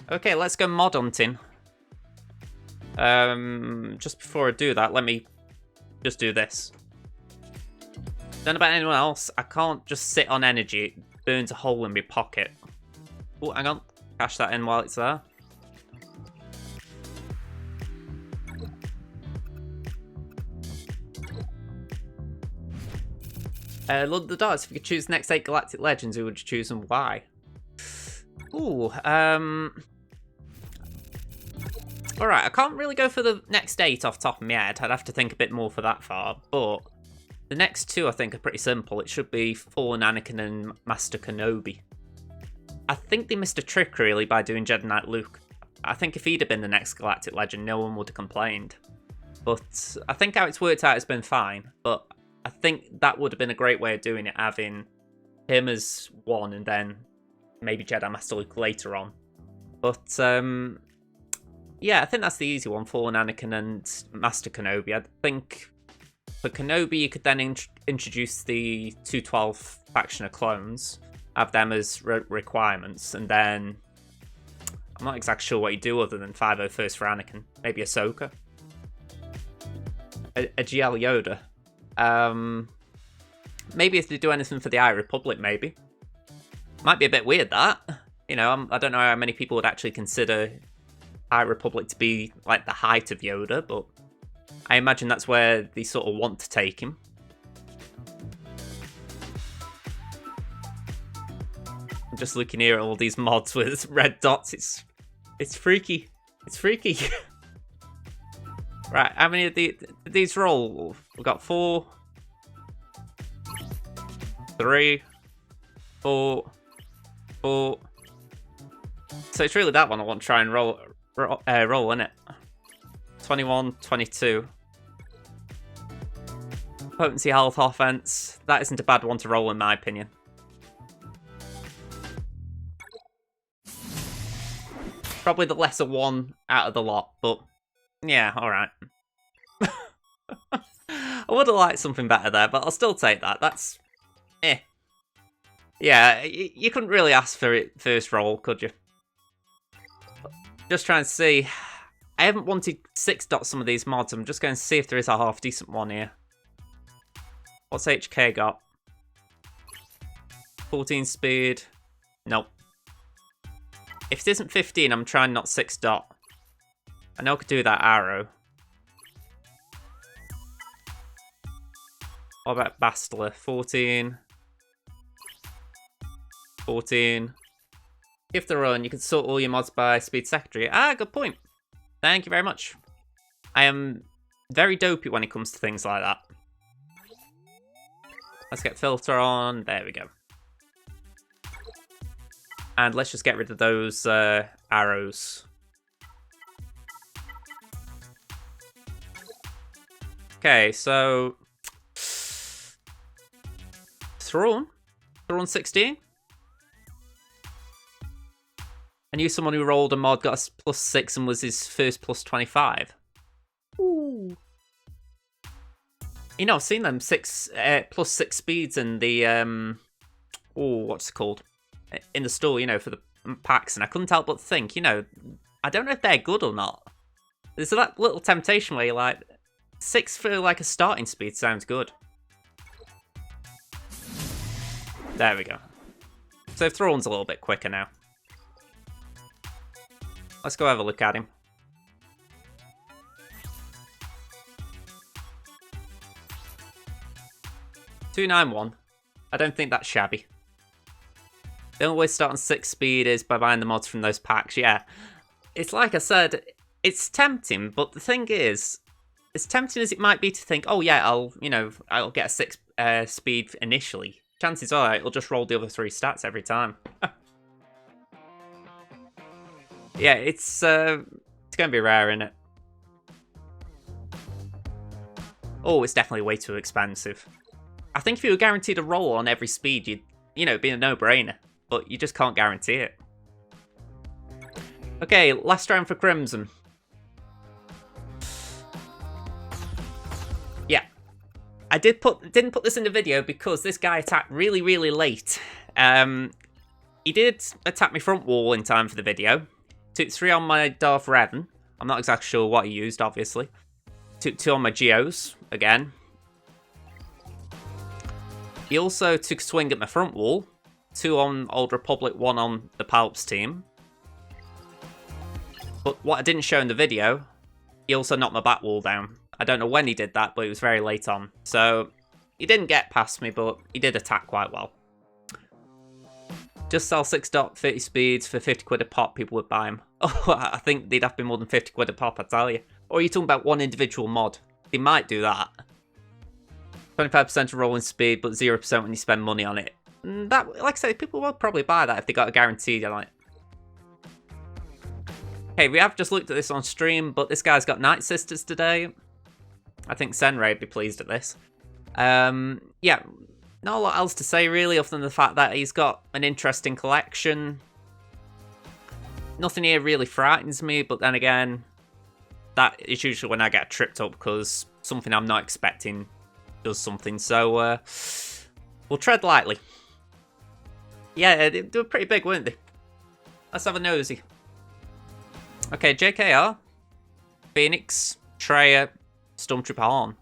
Okay, let's go mod hunting. Just before I do that, let me just do this. Don't know about anyone else. I can't just sit on energy. It burns a hole in my pocket. Oh, hang on. Cash that in while it's there. Lord the Darts, if you could choose the next 8 Galactic Legends, who would you choose and why? Ooh, alright, I can't really go for the next 8 off the top of my head. I'd have to think a bit more for that far, but the next 2 I think are pretty simple. It should be Fallen Anakin and Master Kenobi. I think they missed a trick, really, by doing Jedi Knight Luke. I think if he'd have been the next Galactic Legend, no one would have complained. But I think how it's worked out has been fine, but I think that would have been a great way of doing it, having him as one and then maybe Jedi Master Luke later on. But, yeah, I think that's the easy one, Fallen Anakin and Master Kenobi. I think for Kenobi, you could then introduce the 212 faction of clones, have them as requirements, and then I'm not exactly sure what you do other than 501st for Anakin. Maybe Ahsoka. A GL Yoda. Maybe if they do anything for the High Republic, maybe. Might be a bit weird, that. You know, I don't know how many people would actually consider High Republic to be, like, the height of Yoda, but I imagine that's where they sort of want to take him. I'm just looking here at all these mods with red dots. It's freaky. It's freaky. Right, how many of these roll? We've got 4, 3, 4, 4. So it's really that one I want to try and roll, isn't it? 21, 22. Potency, health, offense. That isn't a bad one to roll in my opinion. Probably the lesser one out of the lot, but yeah, alright. I would have liked something better there, but I'll still take that. That's eh. Yeah, you couldn't really ask for it first roll, could you? Just trying to see. I haven't wanted 6 dots some of these mods. I'm just going to see if there is a half decent one here. What's HK got? 14 speed. Nope. If it isn't 15, I'm trying not 6 dot. I know I could do that arrow. What about Bastila? 14. 14. If they're on, you can sort all your mods by speed secondary. Ah, good point. Thank you very much. I am very dopey when it comes to things like that. Let's get filter on. There we go. And let's just get rid of those arrows. Okay, so Thrawn 16. I knew someone who rolled a mod, got a +6 and was his first +25. Ooh. You know, I've seen them +6 speeds in the what's it called? In the store, you know, for the packs, and I couldn't help but think, you know, I don't know if they're good or not. There's that little temptation where you're like, 6 for like a starting speed sounds good. There we go. So Thrawn's a little bit quicker now. Let's go have a look at him. $291. I don't think that's shabby. The only way to start on 6 speed is by buying the mods from those packs, yeah. It's like I said, it's tempting, but the thing is, as tempting as it might be to think, oh yeah, I'll get a 6 speed initially. Chances are it'll just roll the other 3 stats every time. Yeah, it's going to be rare, isn't it? Oh, it's definitely way too expensive. I think if you were guaranteed a roll on every speed, it'd be a no-brainer. But you just can't guarantee it. Okay, last round for Crimson. Yeah. I didn't put this in the video because this guy attacked really, really late. He did attack my front wall in time for the video. Took 3 on my Darth Revan. I'm not exactly sure what he used, obviously. Took 2 on my Geos, again. He also took a swing at my front wall. 2 on Old Republic, 1 on the Palps team. But what I didn't show in the video, he also knocked my back wall down. I don't know when he did that, but it was very late on. So, he didn't get past me, but he did attack quite well. Just sell 6.30 speeds for 50 quid a pop, people would buy them. Oh, I think they'd have to be more than 50 quid a pop, I tell you. Or are you talking about one individual mod? They might do that. 25% of rolling speed, but 0% when you spend money on it. That, like I say, people will probably buy that if they got a guaranteed on it. Okay, we have just looked at this on stream, but this guy's got Nightsisters today. I think Senray would be pleased at this. Yeah, not a lot else to say really, other than the fact that he's got an interesting collection. Nothing here really frightens me, but then again, that is usually when I get tripped up because something I'm not expecting does something. So we'll tread lightly. Yeah, they were pretty big, weren't they? Let's have a nosy. Okay, JKR, Phoenix, Treya, Stormtrooper Horn.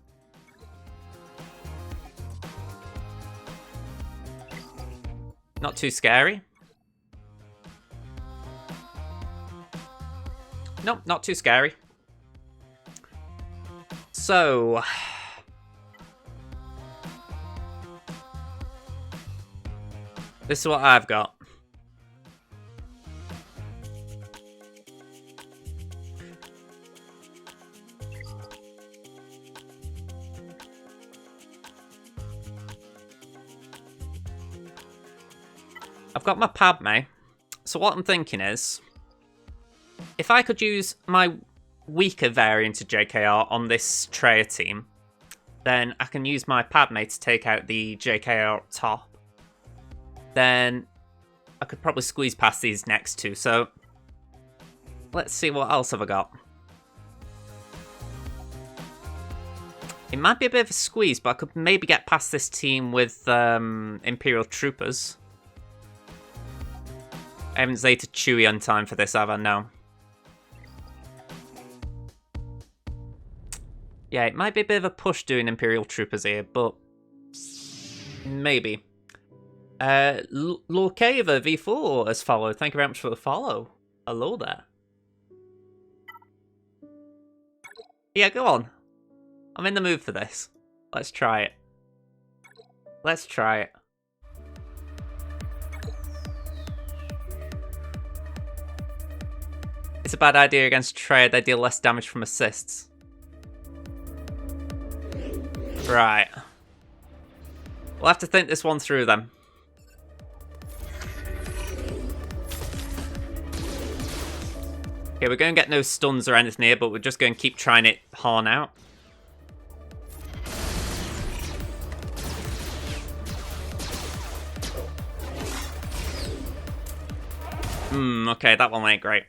Not too scary. Nope, not too scary. So, this is what I've got. I've got my Padme, so what I'm thinking is, if I could use my weaker variant of JKR on this Treya team, then I can use my Padme to take out the JKR up top. Then I could probably squeeze past these next two, so let's see what else have I got. It might be a bit of a squeeze, but I could maybe get past this team with Imperial Troopers. I haven't zated Chewie on time for this, have I? No. Yeah, it might be a bit of a push doing Imperial Troopers here, but maybe. Lorcava V4 has followed. Thank you very much for the follow. Hello there. Yeah, go on. I'm in the mood for this. Let's try it. Let's try it. It's a bad idea against Treya. They deal less damage from assists. Right. We'll have to think this one through then. Okay, we're going to get no stuns or anything here, but we're just going to keep trying it Horn out. Okay, that one went great.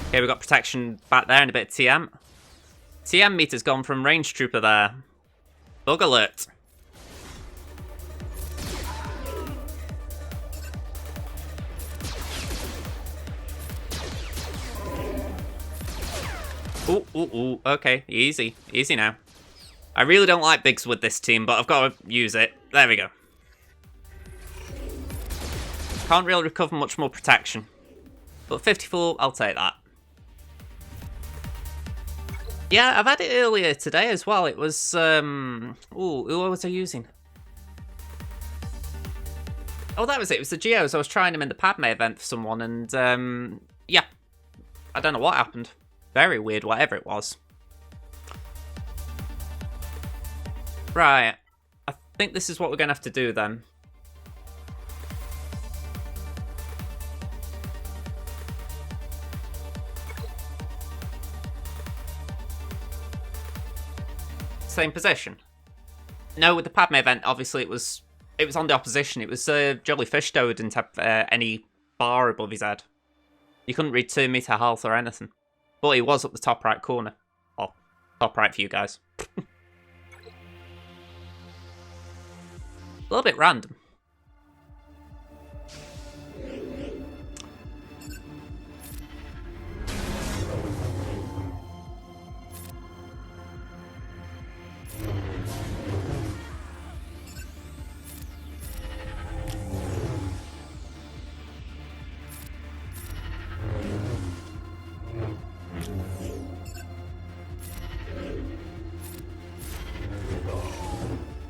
Okay, we've got protection back there and a bit of TM. TM meter's gone from range trooper there. Bug alert. Ooh, okay, easy. Easy now. I really don't like bigs with this team, but I've got to use it. There we go. Can't really recover much more protection. But 54, I'll take that. Yeah, I've had it earlier today as well. It was, who was I using? Oh, that was it. It was the Geos. I was trying them in the Padme event for someone, and, yeah. I don't know what happened. Very weird, whatever it was. Right. I think this is what we're going to have to do then. Same position. No, with the Padme event, obviously it was on the opposition. It was Jellyfish Toad didn't have any bar above his head. You couldn't read 2 meter health or anything. But he was up the top right corner. Well, top right for you guys. A little bit random.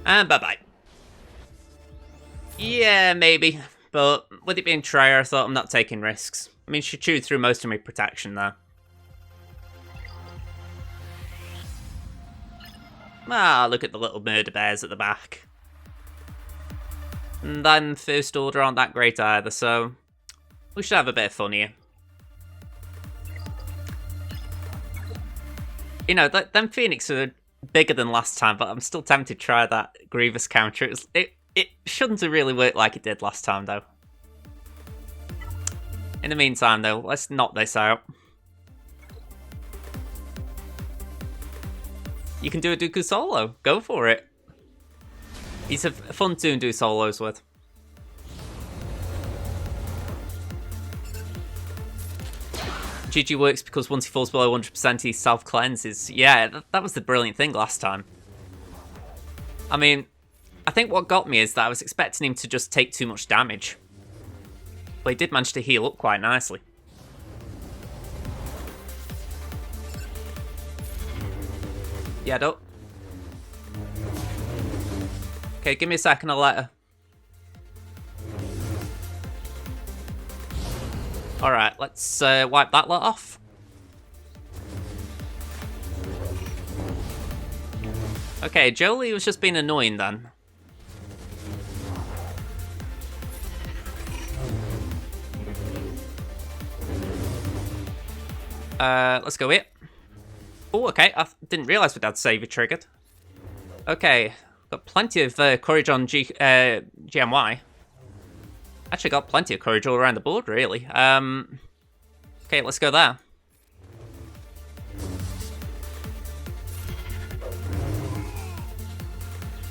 And bye-bye. Yeah, maybe. But with it being Trier, I thought I'm not taking risks. I mean, she chewed through most of my protection there. Ah, look at the little murder bears at the back. And then First Order aren't that great either, so we should have a bit of fun here. You know, them Phoenix are bigger than last time, but I'm still tempted to try that Grievous counter. It shouldn't have really worked like it did last time, though. In the meantime, though, let's knock this out. You can do a Dooku solo. Go for it. He's a fun tune to do solos with. GG works because once he falls below 100%, he self-cleanses. Yeah, that was the brilliant thing last time. I mean, I think what got me is that I was expecting him to just take too much damage. But he did manage to heal up quite nicely. Yeah, don't. Okay, give me a second, I'll let her. Alright, let's wipe that lot off. Okay, Jolie was just being annoying then. Let's go here. Oh, okay, I didn't realise we'd had Savior triggered. Okay, got plenty of courage on GMY. Actually got plenty of courage all around the board, really. Okay, let's go there.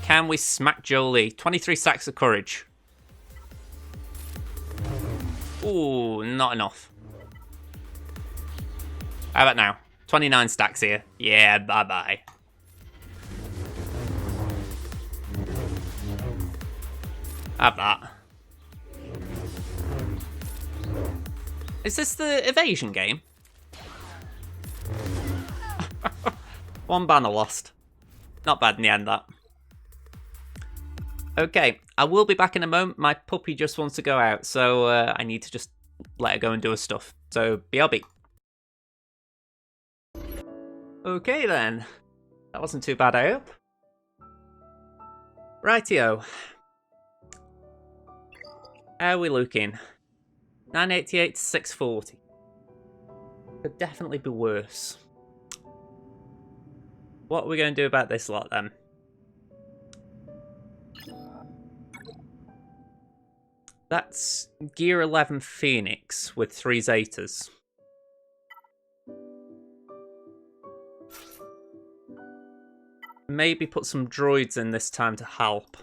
Can we smack Jolie? 23 stacks of courage. Ooh, not enough. How about now? 29 stacks here. Yeah, bye-bye. Have that. Is this the evasion game? One banner lost. Not bad in the end, that. Okay, I will be back in a moment. My puppy just wants to go out, so I need to just let her go and do her stuff. So, BRB. Okay then. That wasn't too bad, I hope. Rightio. How are we looking? 988 to 640. Could definitely be worse. What are we going to do about this lot then? That's Gear 11 Phoenix with 3 Zetas. Maybe put some droids in this time to help.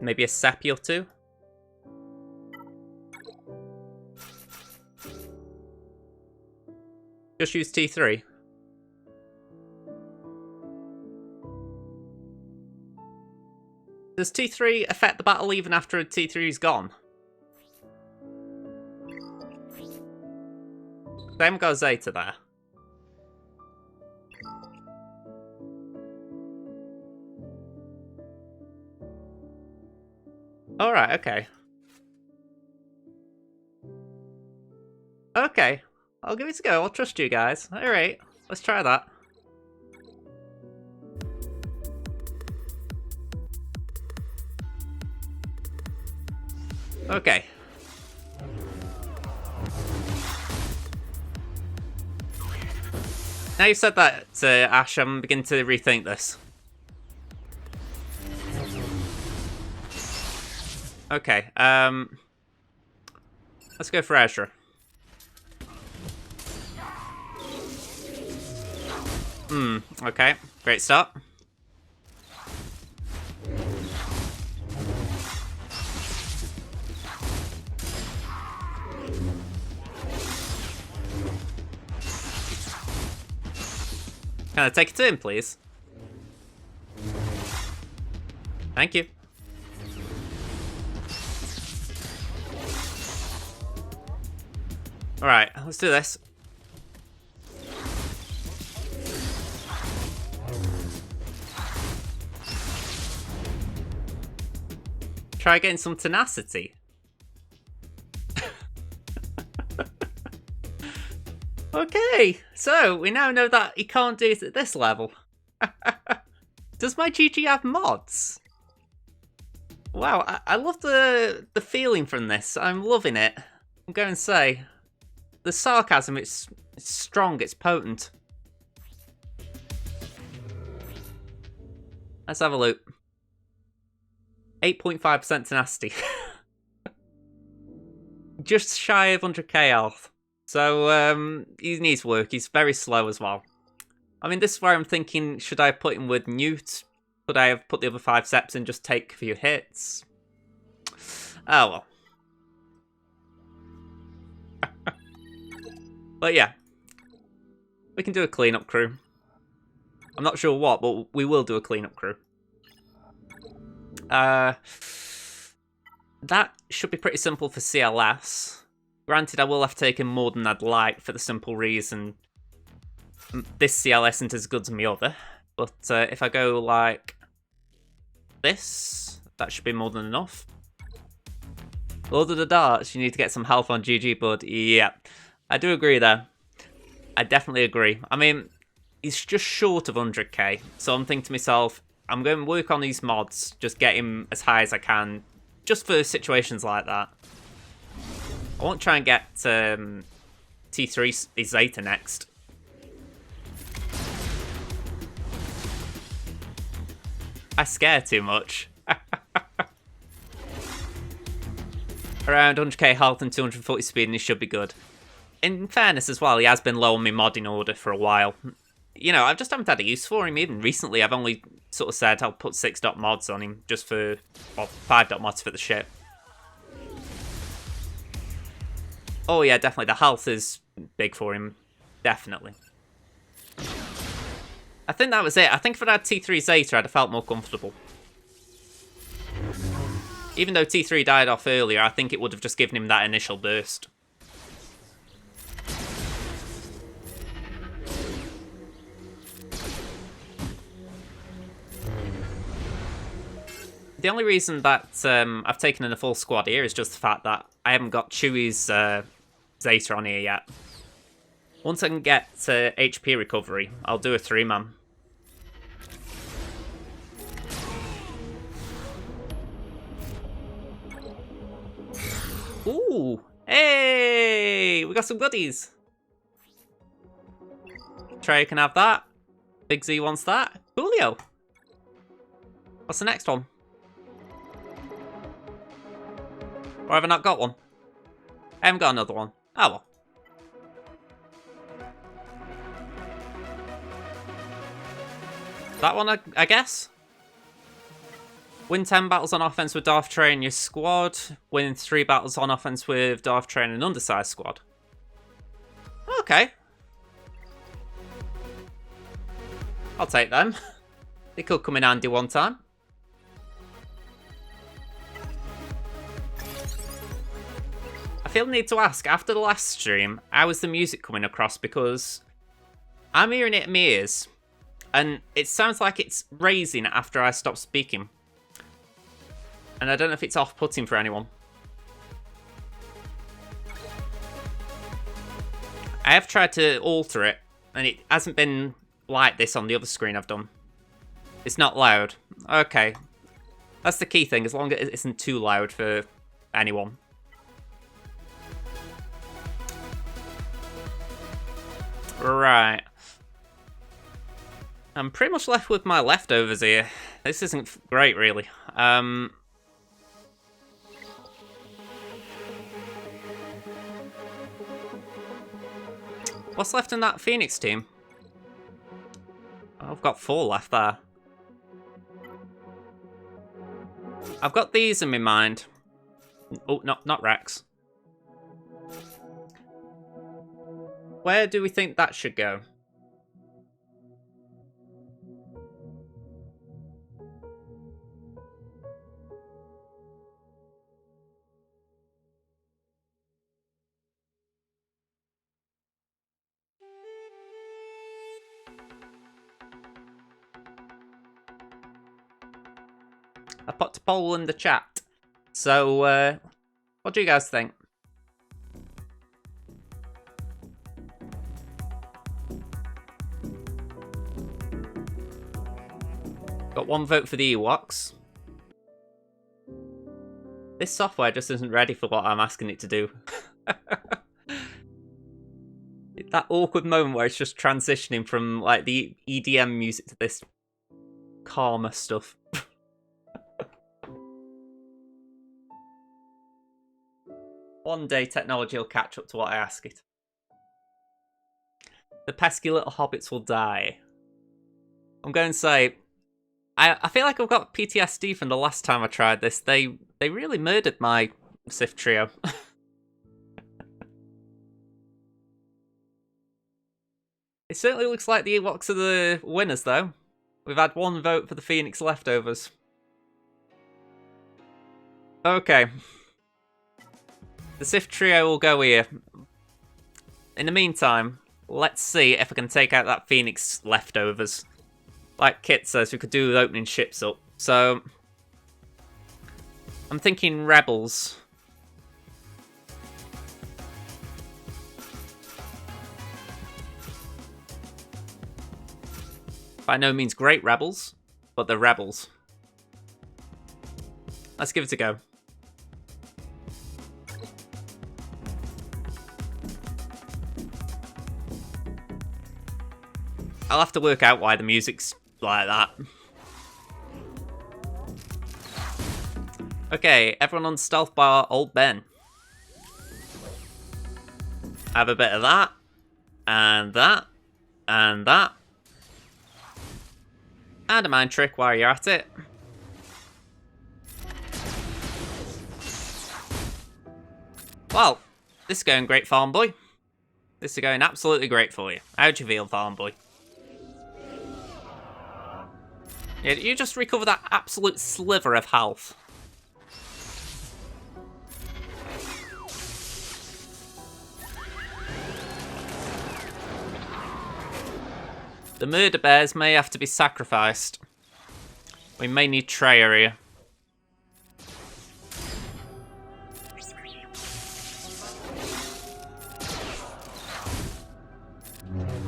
Maybe a Seppi or two. Just use T3. Does T3 affect the battle even after T3 is gone? They haven't got a Zeta there. Alright, okay. Okay, I'll give it a go. I'll trust you guys. Alright, let's try that. Okay. Now you've said that, Ash, I'm beginning to rethink this. Okay, let's go for Ezra. Okay, great start. Can I take it in, please? Thank you. Alright, let's do this. Try getting some tenacity. Okay, so we now know that he can't do it at this level. Does my GG have mods? Wow, I love the feeling from this. I'm loving it. I'm going to say. The sarcasm, it's strong, it's potent. Let's have a look. 8.5% tenacity. Just shy of 100k health. So, he needs work. He's very slow as well. I mean, this is where I'm thinking, should I put him with Newt? Could I have put the other 5 steps and just take a few hits? Oh, well. But yeah. We can do a cleanup crew. I'm not sure what, but we will do a cleanup crew. That should be pretty simple for CLS. Granted, I will have taken more than I'd like for the simple reason this CL isn't as good as my other. But if I go like this, that should be more than enough. Lord of the Darts, you need to get some health on GG, bud. Yeah, I do agree there. I definitely agree. I mean, he's just short of 100k, so I'm thinking to myself, I'm going to work on these mods, just get him as high as I can, just for situations like that. I won't try and get T3 Zeta next. I scare too much. Around 100k health and 240 speed and he should be good. In fairness as well, he has been low on my modding order for a while. You know, I just haven't had a use for him. Even recently, I've only sort of said I'll put 6 dot mods on him just for, or 5 dot mods for the ship. Oh yeah, definitely. The health is big for him. Definitely. I think that was it. I think if I'd had T3 Zeta, I'd have felt more comfortable. Even though T3 died off earlier, I think it would have just given him that initial burst. The only reason that I've taken in a full squad here is just the fact that I haven't got Chewie's Zeta on here yet. Once I can get HP recovery, I'll do a 3-man. Ooh! Hey! We got some goodies! Trey can have that. Big Z wants that. Coolio! What's the next one? Or have I not got one? I haven't got another one. Oh well. That one, I guess? Win 10 battles on offense with Darth Tray in your squad. Win 3 battles on offense with Darth Tray in an undersized squad. Okay. I'll take them. They could come in handy one time. I feel the need to ask, after the last stream, how is the music coming across? Because I'm hearing it in my ears, and it sounds like it's raising after I stop speaking. And I don't know if it's off-putting for anyone. I have tried to alter it, and it hasn't been like this on the other screen I've done. It's not loud. Okay. That's the key thing, as long as it isn't too loud for anyone. Right. I'm pretty much left with my leftovers here. This isn't great, really. What's left in that Phoenix team? I've got 4 left there. I've got these in my mind. Oh, not Rex. Where do we think that should go? I put a poll in the chat. So, what do you guys think? Got 1 vote for the Ewoks. This software just isn't ready for what I'm asking it to do. That awkward moment where it's just transitioning from like the EDM music to this calmer stuff. One day technology will catch up to what I ask it. The pesky little hobbits will die. I'm going to say, I feel like I've got PTSD from the last time I tried this. They really murdered my Sith trio. It certainly looks like the Ewoks are the winners, though. We've had 1 vote for the Phoenix leftovers. Okay. The Sith trio will go here. In the meantime, let's see if I can take out that Phoenix leftovers. Like Kit says, we could do with opening ships up. So, I'm thinking Rebels. By no means great Rebels, but they're Rebels. Let's give it a go. I'll have to work out why the music's like that. Okay, everyone on stealth bar, old Ben. Have a bit of that, and that, and that. And a mind trick while you're at it. Well, this is going great, Farm Boy. This is going absolutely great for you. How'd you feel, Farm Boy? Yeah, you just recover that absolute sliver of health. The murder bears may have to be sacrificed. We may need Treya here.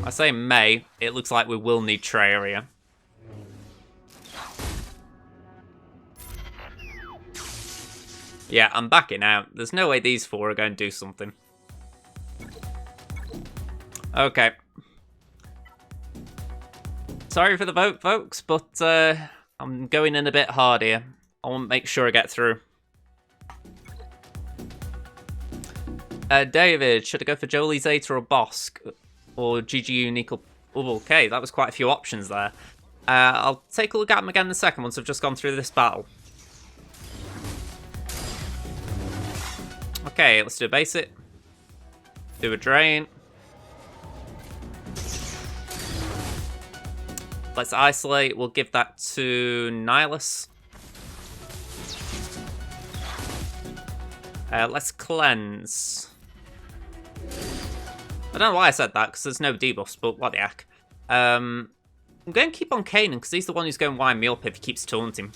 I say may, it looks like we will need Treya here. Yeah, I'm backing out. There's no way these 4 are going to do something. Okay. Sorry for the vote, folks, but I'm going in a bit hard here. I want to make sure I get through. David, should I go for Jolie Zeta or Bosk? Or GG Unique? Oh, okay, that was quite a few options there. I'll take a look at them again in a second once I've just gone through this battle. Okay, let's do a basic. Do a drain. Let's isolate. We'll give that to Nihilus. Let's cleanse. I don't know why I said that, because there's no debuffs, but what the heck. I'm going to keep on Kanan, because he's the one who's going to wind me up if he keeps taunting.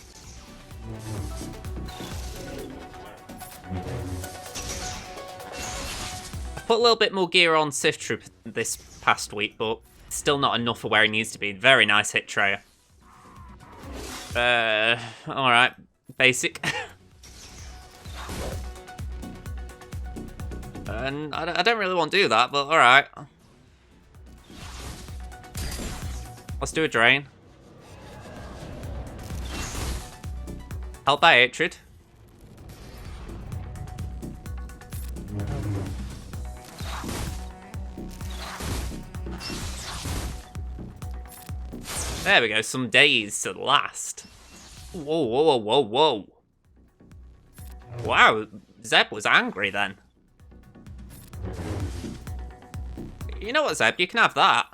I put a little bit more gear on Sith Troop this past week, but still not enough for where he needs to be. Very nice hit, Treya. Alright. Basic. And I don't really want to do that, but alright. Let's do a drain. Held by Hatred. There we go, some days to last. Whoa, whoa, whoa, whoa, whoa. Wow, Zeb was angry then. You know what, Zeb, you can have that.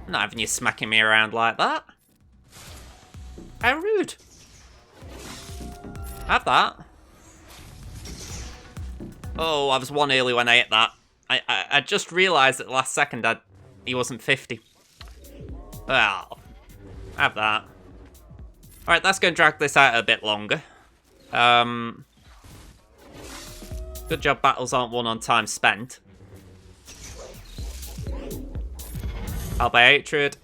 I'm not having you smacking me around like that. How rude. Have that. Oh, I was 1 early when I hit that. I just realised at the last second he wasn't 50. Well, have that. Alright, that's going to drag this out a bit longer. Good job battles aren't won on time spent. I'll buy Hatred.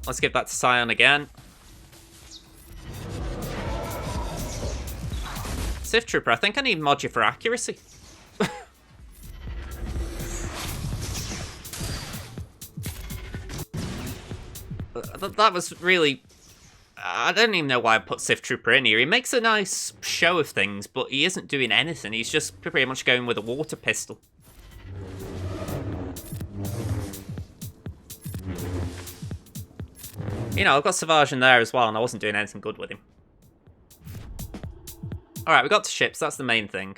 Let's give that to Scion again. Sith Trooper, I think I need Modular for accuracy. That was really... I don't even know why I put Sith Trooper in here. He makes a nice show of things, but he isn't doing anything. He's just pretty much going with a water pistol. You know, I've got Savage in there as well, and I wasn't doing anything good with him. Alright, we got to ships. That's the main thing.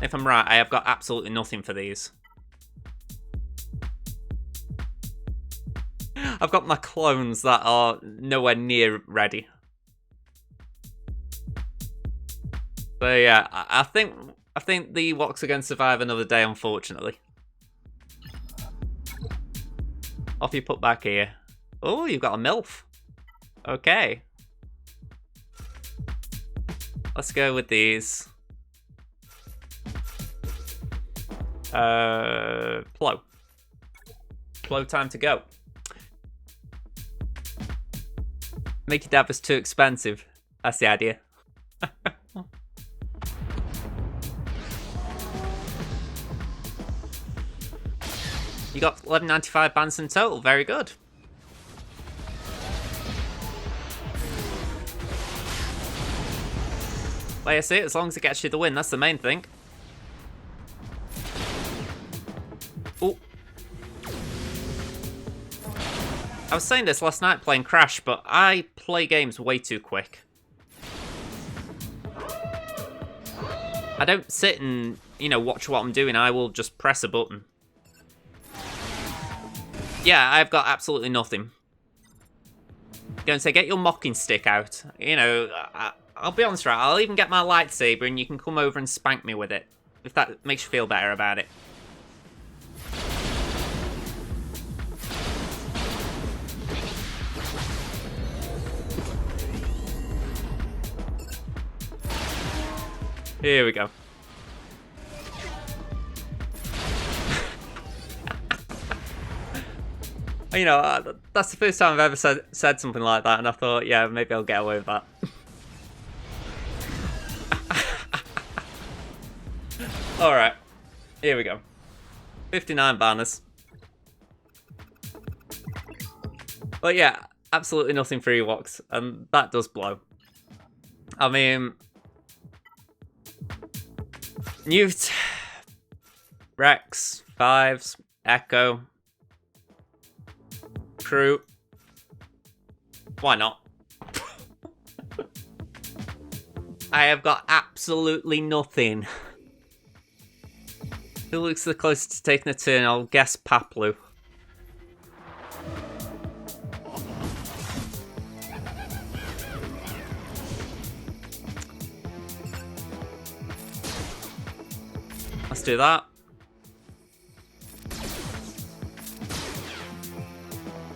If I'm right, I have got absolutely nothing for these. I've got my clones that are nowhere near ready. So yeah, I think the Ewoks are going to survive another day, unfortunately. Off you put back here. Oh, you've got a MILF. Okay. Let's go with these. Plo. Plo time to go. Make your dabbers too expensive. That's the idea. You got 11.95 bans in total. Very good. Like I say, as long as it gets you the win, that's the main thing. Oh. I was saying this last night playing Crash, but I play games way too quick. I don't sit and, you know, watch what I'm doing. I will just press a button. Yeah, I've got absolutely nothing. Going to say, get your mocking stick out. You know, I'll be honest, right? I'll even get my lightsaber and you can come over and spank me with it. If that makes you feel better about it. Here we go. You know, that's the first time I've ever said something like that, and I thought, yeah, maybe I'll get away with that. Alright, here we go. 59 banners. But yeah, absolutely nothing for Ewoks, and that does blow. I mean... Newt, Rex, Fives, Echo, Crew. Why not? I have got absolutely nothing. Who looks the closest to taking a turn? I'll guess Paplu. Let's do that.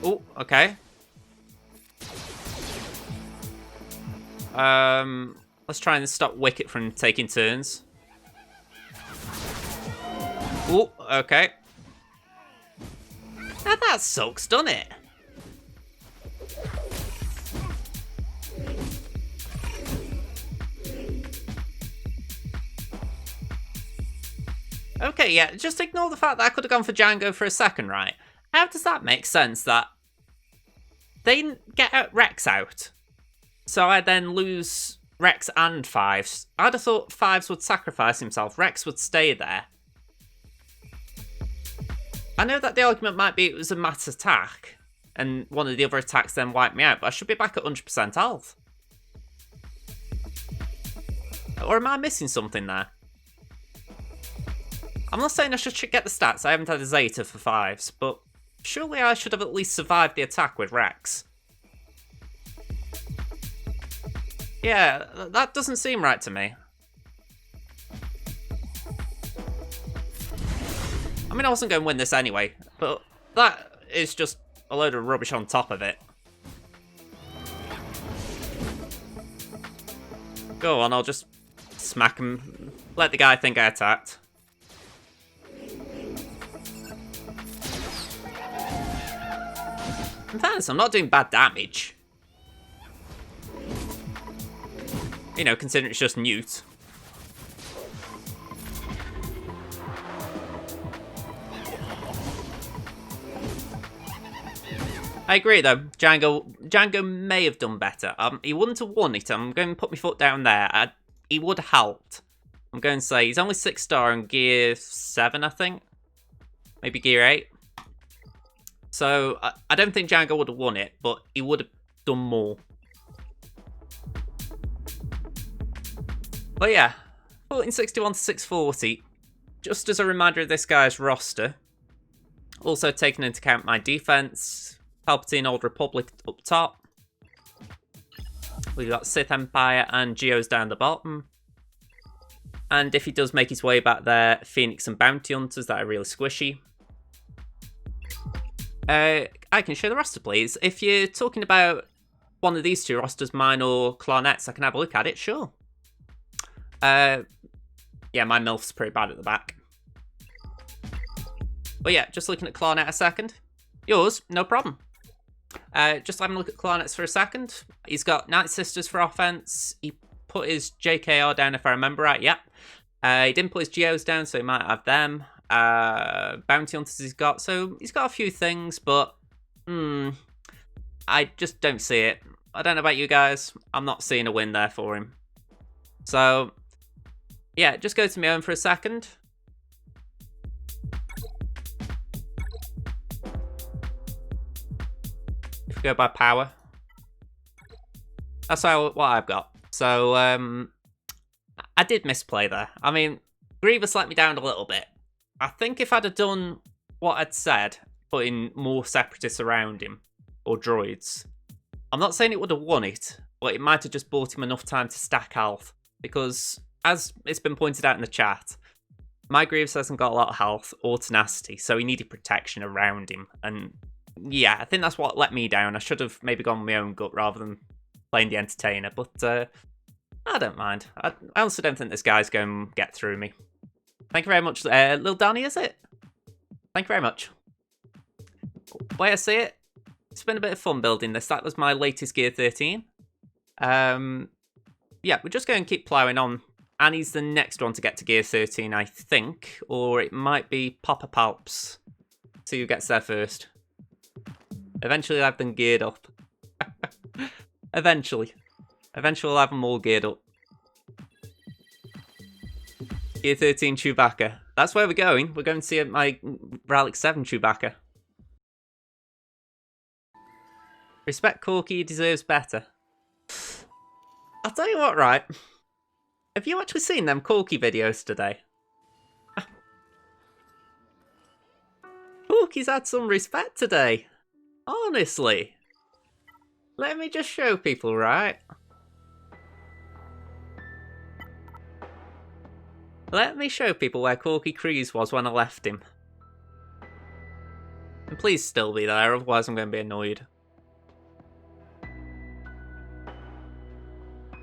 Oh, okay. Let's try and stop Wicket from taking turns. Oh, okay. Now that sucks, doesn't it? Okay, yeah, just ignore the fact that I could have gone for Django for a second, right? How does that make sense that they get Rex out, so I then lose Rex and Fives? I'd have thought Fives would sacrifice himself, Rex would stay there. I know that the argument might be it was a mass attack, and one of the other attacks then wiped me out, but I should be back at 100% health. Or am I missing something there? I'm not saying I should get the stats, I haven't had a Zeta for Fives, but surely I should have at least survived the attack with Rex. Yeah, that doesn't seem right to me. I mean, I wasn't going to win this anyway, but that is just a load of rubbish on top of it. Go on, I'll just smack him. Let the guy think I attacked. In fairness, I'm not doing bad damage. You know, considering it's just Newt. I agree though, Django may have done better. He wouldn't have won it. I'm going to put my foot down there. He would have helped. I'm going to say he's only 6-star in gear 7, I think. Maybe gear 8. So I don't think Django would have won it, but he would have done more. But yeah, 1461 to 640. Just as a reminder of this guy's roster. Also taking into account my defense. Palpatine Old Republic up top. We've got Sith Empire and Geos down the bottom. And if he does make his way back there, Phoenix and Bounty Hunters that are really squishy. I can show the roster, please. If you're talking about one of these two rosters, mine or Clarnet's, I can have a look at it, sure. Yeah, my MILF's pretty bad at the back. But yeah, just looking at Clarnet a second. Yours, no problem. Just having a look at Clarnet's for a second. He's got Nightsisters for offense. He put his JKR down, if I remember right. Yep. He didn't put his Geos down, so he might have them. Bounty Hunters he's got. So he's got a few things, but I just don't see it. I don't know about you guys. I'm not seeing a win there for him. So yeah, just go to my own for a second. If we go by power, that's what I've got. So I did misplay there. I mean, Grievous let me down a little bit. I think if I'd have done what I'd said, putting more separatists around him, or droids, I'm not saying it would have won it, but it might have just bought him enough time to stack health. Because, as it's been pointed out in the chat, my Grievous hasn't got a lot of health or tenacity, so he needed protection around him. And yeah, I think that's what let me down. I should have maybe gone with my own gut rather than playing the entertainer, but I don't mind. I honestly don't think this guy's going to get through me. Thank you very much. Lil Danny, is it? Thank you very much. The way I see it, it's been a bit of fun building this. That was my latest Gear 13. Yeah, we're just going to keep ploughing on. Annie's the next one to get to Gear 13, I think. Or it might be Papa Palps. See who gets there first. Eventually I'll have them geared up. Eventually. Eventually I'll have them all geared up. Gear 13 Chewbacca. That's where we're going. We're going to see my Relic 7 Chewbacca. Respect Korkie, he deserves better. I'll tell you what, right? Have you actually seen them Korkie videos today? Korkie's had some respect today. Honestly. Let me just show people, right? Let me show people where Korkie Kryze was when I left him. And please still be there, otherwise I'm going to be annoyed.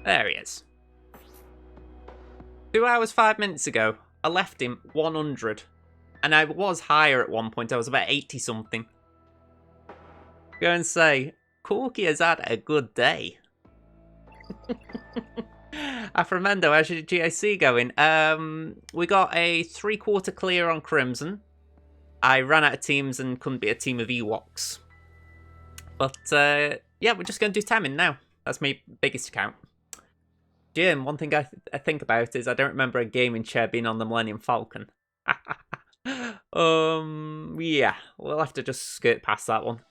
There he is. 2 hours, 5 minutes ago, I left him 100. And I was higher at one point, I was about 80 something. Go and say, Korkie has had a good day. Afromendo, how's your GAC going? We got a 3/4 clear on Crimson. I ran out of teams and couldn't beat a team of Ewoks. But, yeah, we're just going to do Temmin now. That's my biggest account. Jim, one thing I think about is I don't remember a gaming chair being on the Millennium Falcon. Yeah, we'll have to just skirt past that one.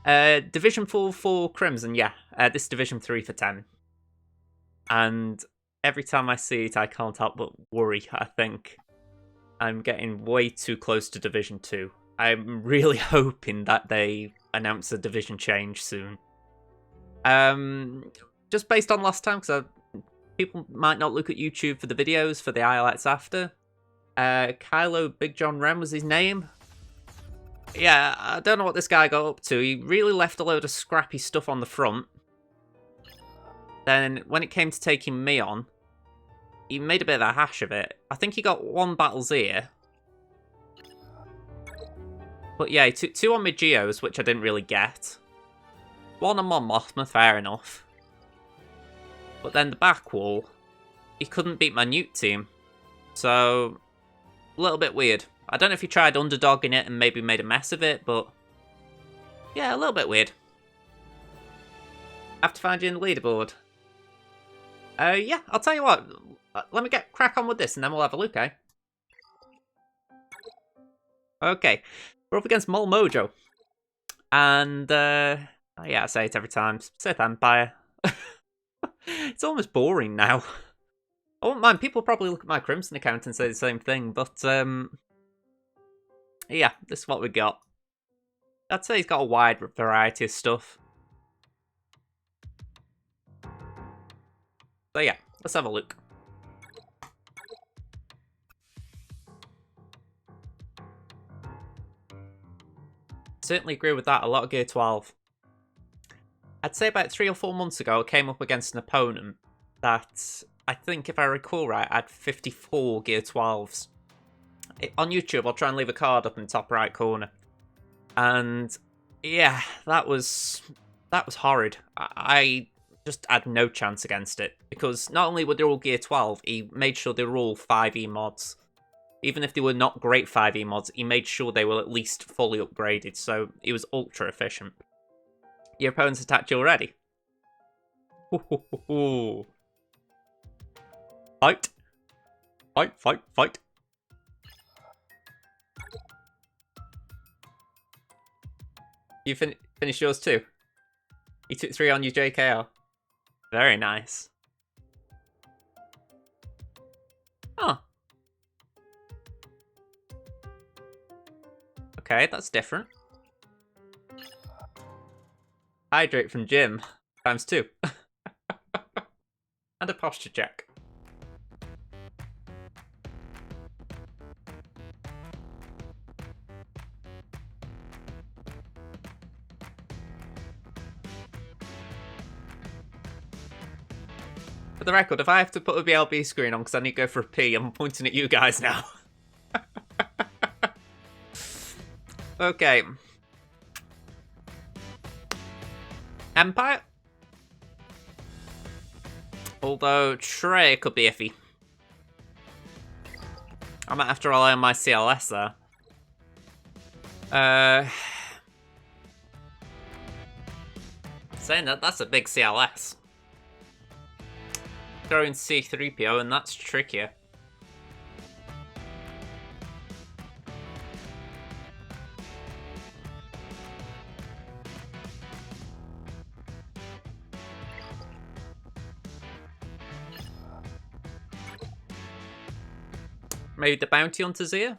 Division 4 for Crimson, yeah. This is Division 3 for Temmin. And every time I see it, I can't help but worry. I think I'm getting way too close to Division 2. I'm really hoping that they announce a division change soon. Just based on last time, because people might not look at YouTube for the videos, for the highlights after. Kylo Big John Ren was his name. Yeah, I don't know what this guy got up to. He really left a load of scrappy stuff on the front. Then, when it came to taking me on, he made a bit of a hash of it. I think he got 1 battle's ear. But yeah, he took 2 on my Geos, which I didn't really get. 1 on my Mothma, fair enough. But then the back wall, he couldn't beat my Newt team. So, a little bit weird. I don't know if he tried underdogging it and maybe made a mess of it, but yeah, a little bit weird. Have to find you in the leaderboard. Yeah, I'll tell you what. Let me crack on with this and then we'll have a look, eh? Okay, we're up against Mol Mojo. And, yeah, I say it every time. Sith Empire. It's almost boring now. I wouldn't mind. People probably look at my Crimson account and say the same thing, but, yeah, this is what we got. I'd say he's got a wide variety of stuff. So yeah, let's have a look. Certainly agree with that, a lot of Gear 12. I'd say about 3 or 4 months ago, I came up against an opponent that, I think if I recall right, had 54 Gear 12s. On YouTube, I'll try and leave a card up in the top right corner. And yeah, that was horrid. I just had no chance against it, because not only were they all Gear 12, he made sure they were all 5e mods. Even if they were not great 5e mods, he made sure they were at least fully upgraded, so he was ultra efficient. Your opponent's attacked you already. Fight. Fight, fight, fight. You finished yours too? You took 3 on your JKR. Very nice. Oh. Okay, that's different. Hydrate from Jim. ×2. And a posture check. For the record, if I have to put a BLB screen on because I need to go for a pee, I'm pointing at you guys now. Okay. Empire. Although, Trey could be iffy. I might have to rely on my CLS there. Saying that, that's a big CLS. Throwing C-3PO, and that's trickier. Maybe the Bounty Hunters here?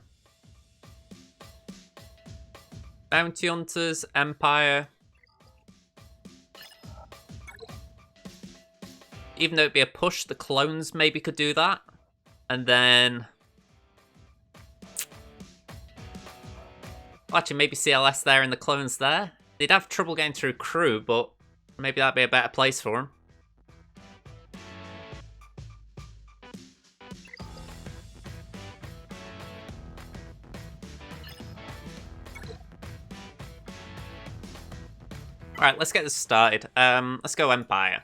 Bounty Hunters, Empire. Even though it'd be a push, the clones maybe could do that. And then... Well, actually, maybe CLS there and the clones there. They'd have trouble getting through crew, but maybe that'd be a better place for them. Alright, let's get this started. Let's go Empire.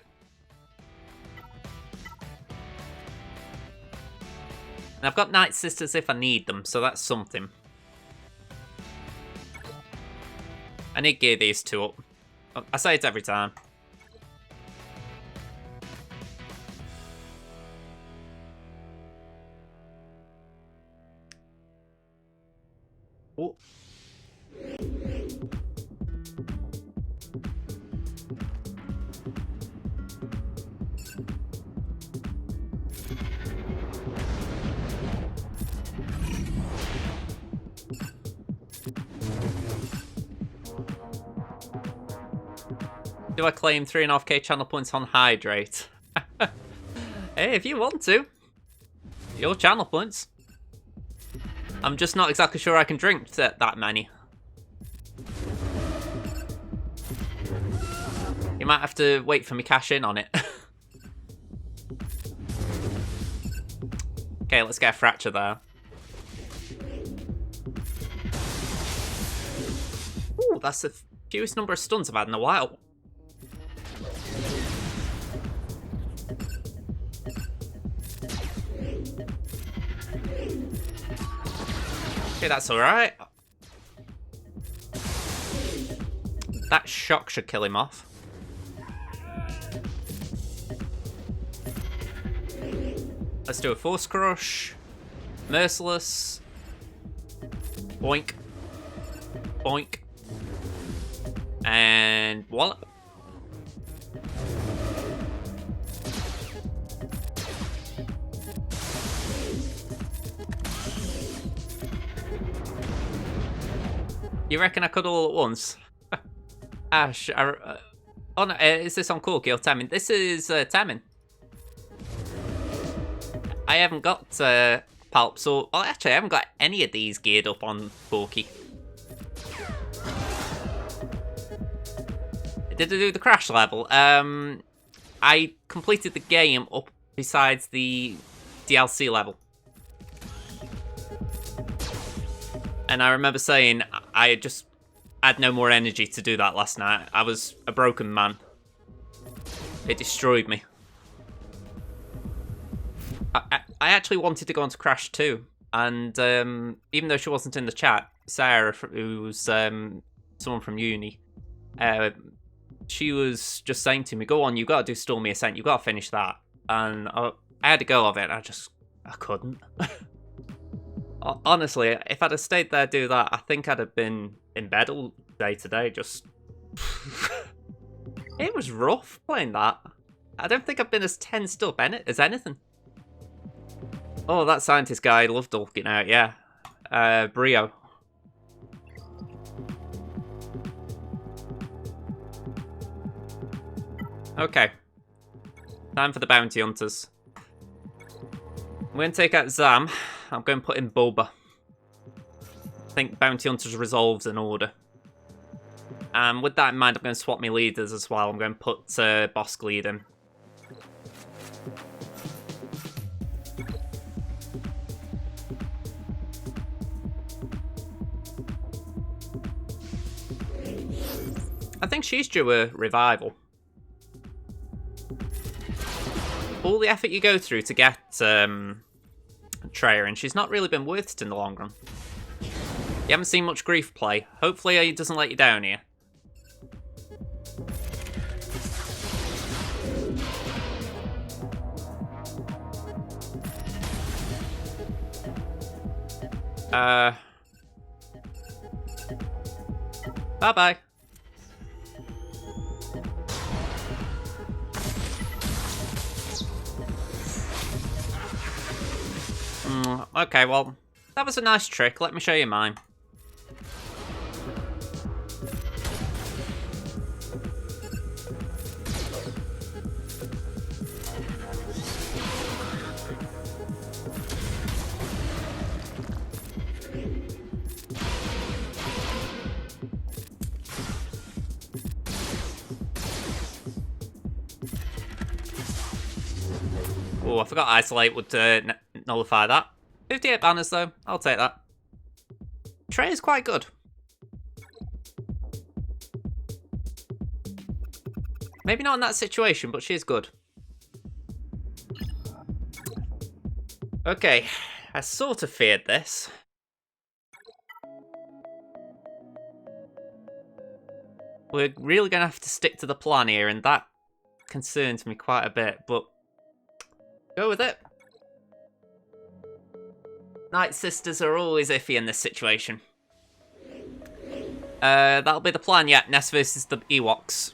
And I've got Nightsisters if I need them, so that's something. I need to gear these 2 up. I say it every time. Oh. Do I claim 3.5k channel points on Hydrate? Hey, if you want to. Your channel points. I'm just not exactly sure I can drink that many. You might have to wait for me cash in on it. Okay, let's get a fracture there. Ooh, that's the fewest number of stuns I've had in a while. Okay, that's alright. That shock should kill him off. Let's do a Force Crush. Merciless. Boink. Boink. And wallop. You reckon I could all at once? Ash, oh no, is this on Korkie or Temmin? This is Temmin. I haven't got Palps or... Well, actually, I haven't got any of these geared up on Korkie. Did I do the crash level? I completed the game up besides the DLC level. And I remember saying I just had no more energy to do that last night. I was a broken man. It destroyed me. I actually wanted to go on to Crash 2. And even though she wasn't in the chat, Sarah, who's someone from uni, she was just saying to me, go on, you got to do Stormy Ascent. You got to finish that. And I had a go of it. I couldn't. Honestly, if I'd have stayed there do that, I think I'd have been in bed all day today, just... It was rough playing that. I don't think I've been as tensed up as anything. Oh, that scientist guy loved hulking out, yeah. Brio. Okay. Time for the bounty hunters. I'm going to take out Zam. I'm going to put in Boba. I think bounty hunters resolves in order. And with that in mind, I'm going to swap my leaders as well. I'm going to put Bosk lead in. I think she's due a revival. All the effort you go through to get Treya, and she's not really been worth it in the long run. You haven't seen much Grief play. Hopefully he doesn't let you down here. Bye-bye. Okay, well, that was a nice trick. Let me show you mine. Oh, I forgot Isolate would nullify that. 58 banners, though. I'll take that. Treya is quite good. Maybe not in that situation, but she is good. Okay, I sort of feared this. We're really going to have to stick to the plan here, and that concerns me quite a bit, but go with it. Nightsisters are always iffy in this situation. That'll be the plan, yeah. Ness versus the Ewoks.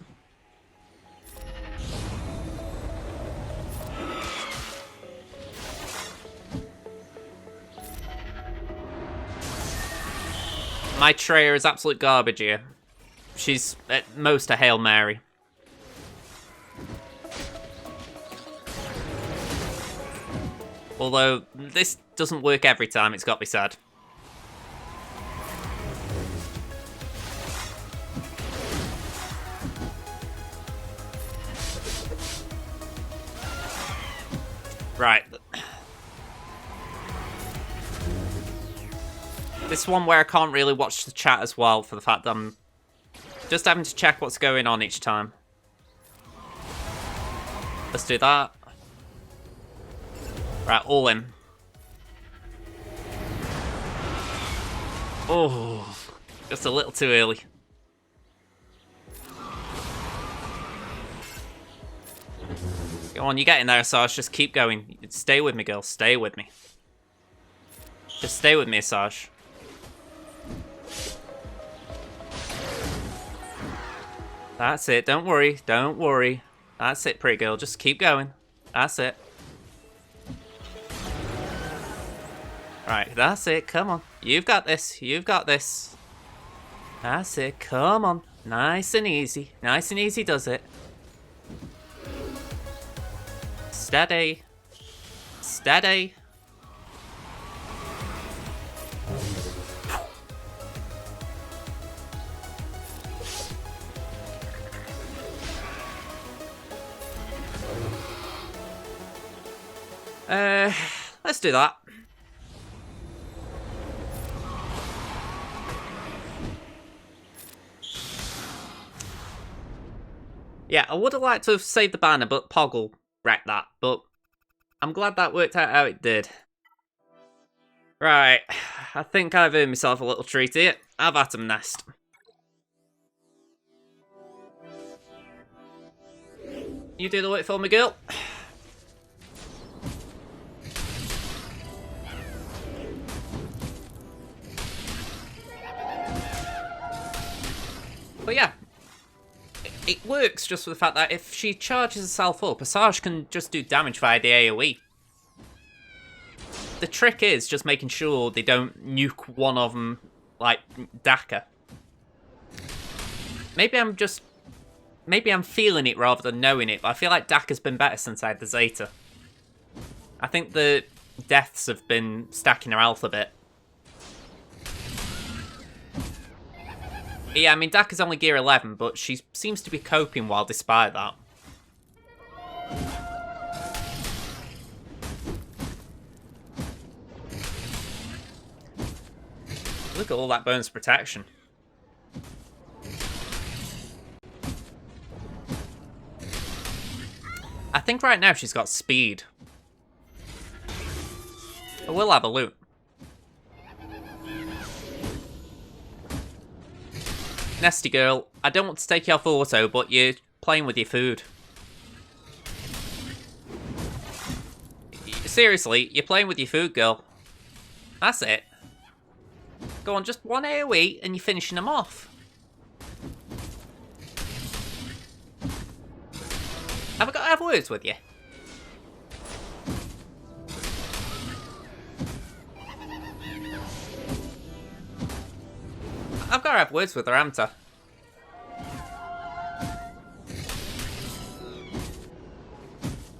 My Treya is absolute garbage here. She's at most a Hail Mary. Although, this doesn't work every time, it's got to be said. This one where I can't really watch the chat as well for the fact that I'm just having to check what's going on each time. Let's do that. Right, all in. Oh, just a little too early. Go on, you're getting there, Asajj. Just keep going. Stay with me, girl. Stay with me. Just stay with me, Asajj. That's it. Don't worry. Don't worry. That's it, pretty girl. Just keep going. That's it. Right, that's it. Come on. You've got this. You've got this. That's it. Come on. Nice and easy. Nice and easy does it. Steady. Steady. Let's do that. Yeah, I would have liked to have saved the banner, but Poggle wrecked that. But I'm glad that worked out how it did. Right, I think I've earned myself a little treat here. Have Atom Nest. You do the work for me, girl. But yeah, it works just for the fact that if she charges herself up, Asajj can just do damage via the AoE. The trick is just making sure they don't nuke one of them like Daka. Maybe I'm feeling it rather than knowing it, but I feel like Daka's been better since I had the Zeta. I think the deaths have been stacking her health a bit. Yeah, I mean, Daka's only gear 11, but she seems to be coping well despite that. Look at all that bonus protection. I think right now she's got speed. I will have a loot. Nesty girl, I don't want to take you off auto, but you're playing with your food. Seriously, you're playing with your food, girl. That's it. Go on, just one AoE and you're finishing them off. Have I got to have words with you? I've got to have words with her, haven't I?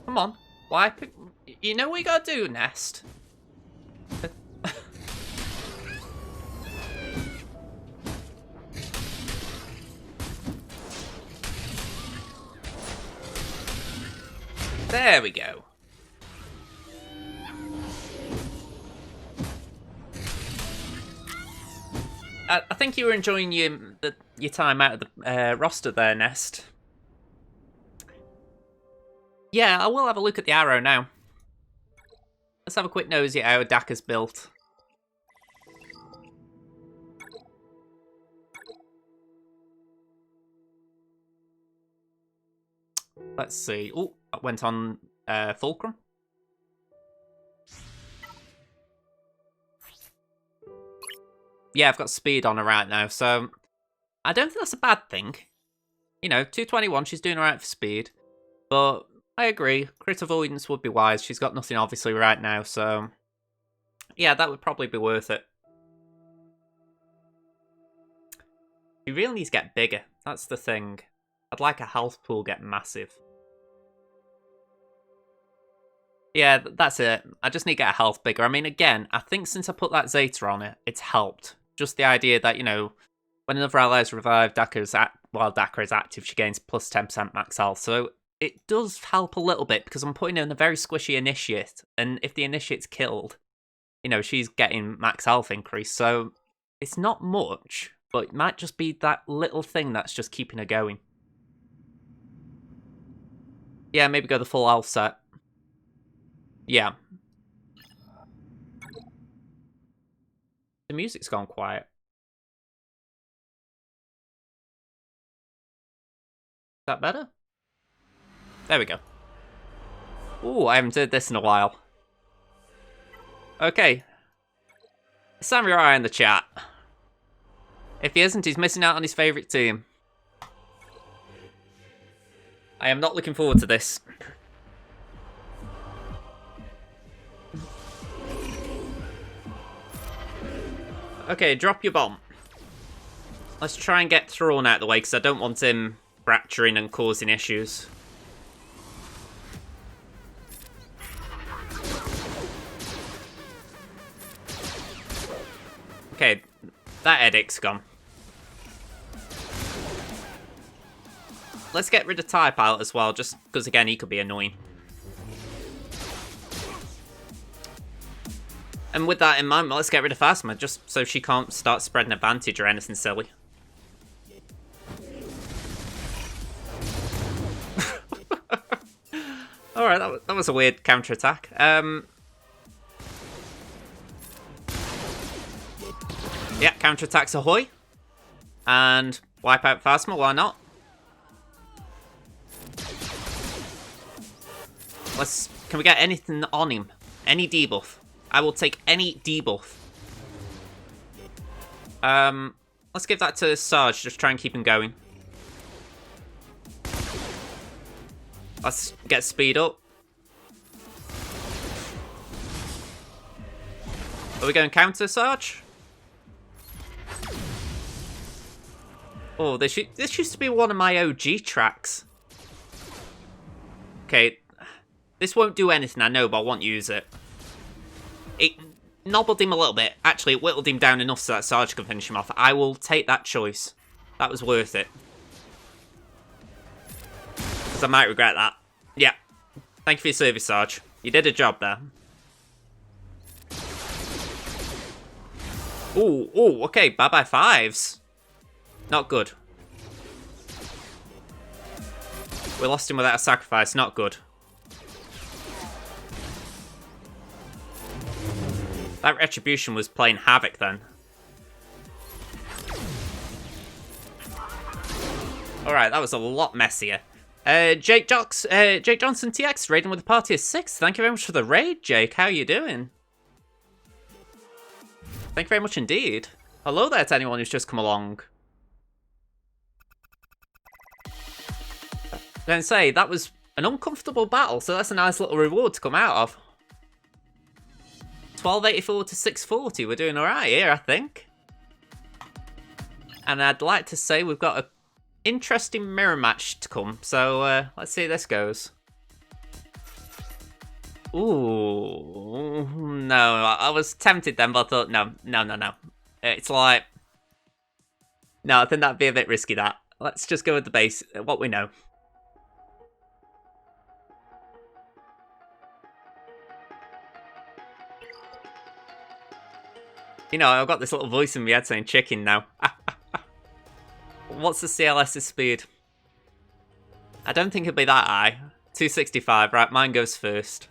Come on, wipe it. You know what you gotta do, Nest? There we go. I think you were enjoying your time out of the roster there, Nest. Yeah, I will have a look at the arrow now. Let's have a quick nosy at how Daka's built. Let's see. Oh, that went on Fulcrum. Yeah, I've got speed on her right now, so I don't think that's a bad thing. You know, 221, she's doing alright for speed. But I agree, crit avoidance would be wise. She's got nothing obviously right now, so yeah, that would probably be worth it. She really needs to get bigger, that's the thing. I'd like a health pool get massive. Yeah, that's it. I just need to get a health bigger. I mean, again, I think since I put that Zeta on it, it's helped. Just the idea that, you know, when another ally is revived, while Daka is active, she gains plus 10% max health. So it does help a little bit because I'm putting in a very squishy initiate. And if the initiate's killed, you know, she's getting max health increase, so it's not much, but it might just be that little thing that's just keeping her going. Yeah, maybe go the full health set. Yeah. The music's gone quiet. Is that better? There we go. Ooh, I haven't did this in a while. Okay. Samurai in the chat. If he isn't, he's missing out on his favourite team. I am not looking forward to this. Okay, drop your bomb. Let's try and get Thrawn out of the way, because I don't want him fracturing and causing issues. Okay, that edict's gone. Let's get rid of TIE Pilot as well, just because, again, he could be annoying. And with that in mind, let's get rid of Phasma, just so she can't start spreading advantage or anything silly. Alright, that was a weird counterattack. Yeah, counterattacks ahoy. And wipe out Phasma, why not? Can we get anything on him? Any debuff? I will take any debuff. Let's give that to Sarge, just try and keep him going. Let's get speed up. Are we going counter, Sarge? Oh, this used to be one of my OG tracks. Okay, this won't do anything, I know, but I won't use it. It nobbled him a little bit. Actually, it whittled him down enough so that Sarge can finish him off. I will take that choice. That was worth it. Because I might regret that. Yeah. Thank you for your service, Sarge. You did a job there. Ooh, okay. Bye-bye fives. Not good. We lost him without a sacrifice. Not good. That Retribution was playing havoc then. Alright, that was a lot messier. Jake Johnson TX, raiding with a party of 6. Thank you very much for the raid, Jake. How are you doing? Thank you very much indeed. Hello there to anyone who's just come along. I was going to say, that was an uncomfortable battle, so that's a nice little reward to come out of. 1284 to 640, we're doing alright here, I think. And I'd like to say we've got an interesting mirror match to come, so let's see how this goes. Ooh, no, I was tempted then, but I thought, no. It's like, no, I think that'd be a bit risky, that. Let's just go with the base, what we know. You know, I've got this little voice in my head saying chicken now. What's the CLS's speed? I don't think it'll be that high. 265, right, mine goes first.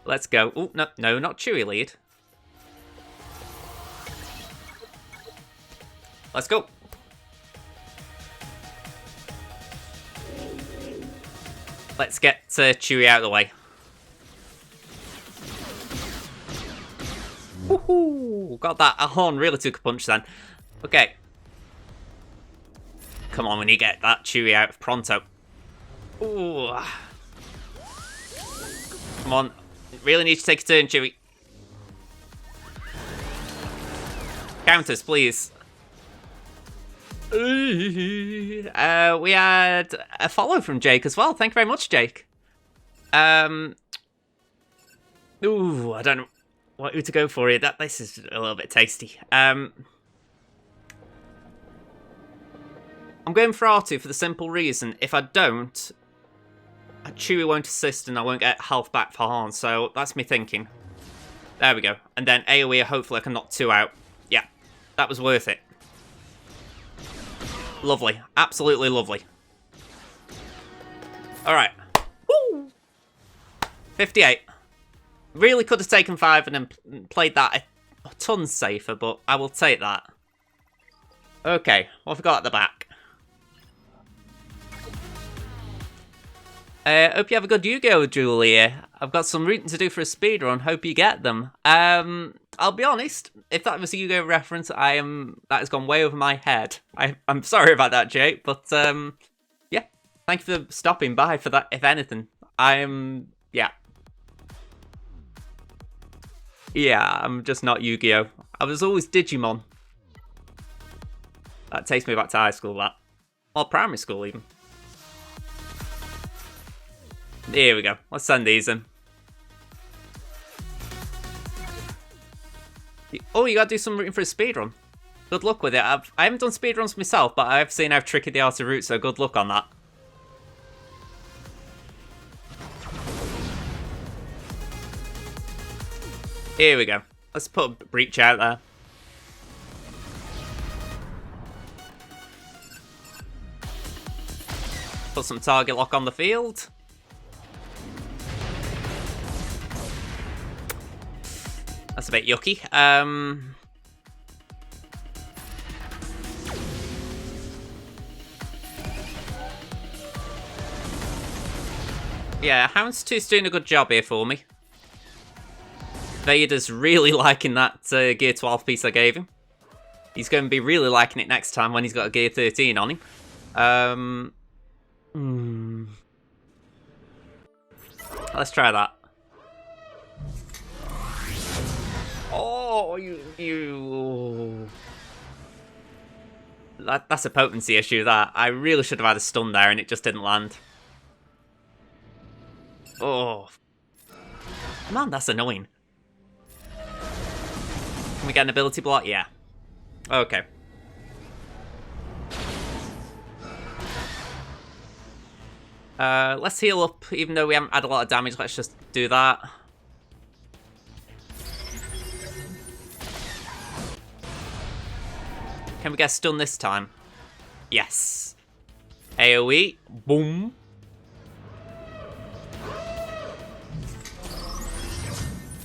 Let's go. Oh, no, not Chewie lead. Let's go. Let's get Chewie out of the way. Woohoo! Got that. A horn really took a punch then. Okay. Come on, when you get that Chewie out pronto. Ooh. Come on. Really need to take a turn, Chewie. Counters, please. We had a follow from Jake as well. Thank you very much, Jake. Ooh, I don't know who to go for here. This is a little bit tasty. I'm going for R2 for the simple reason, if I don't, Chewie won't assist and I won't get health back for Han, so that's me thinking. There we go. And then AoE, hopefully I can knock 2 out. Yeah, that was worth it. Lovely. Absolutely lovely. Alright. Woo! 58. Really could have taken 5 and then played that a ton safer, but I will take that. Okay, what have we got at the back? Hope you have a good Yu-Gi-Oh, Julia. I've got some rooting to do for a speedrun. Hope you get them. I'll be honest. If that was a Yu-Gi-Oh reference, that has gone way over my head. I'm sorry about that, Jake. But yeah, thank you for stopping by for that. If anything, yeah, I'm just not Yu-Gi-Oh. I was always Digimon. That takes me back to high school. That, or primary school even. Here we go. Let's send these in. Oh, you gotta do some rooting for a speedrun. Good luck with it. I haven't done speedruns myself, but I've seen how tricky they are to root, so good luck on that. Here we go. Let's put a breach out there. Put some target lock on the field. That's a bit yucky. Yeah, Houndstooth's doing a good job here for me. Vader's really liking that Gear 12 piece I gave him. He's going to be really liking it next time when he's got a Gear 13 on him. Let's try that. Oh, you. That's a potency issue, that. I really should have had a stun there and it just didn't land. Oh. Man, that's annoying. Can we get an ability block? Yeah. Okay. Let's heal up, even though we haven't had a lot of damage. Let's just do that. Can we get stun this time? Yes. AoE. Boom.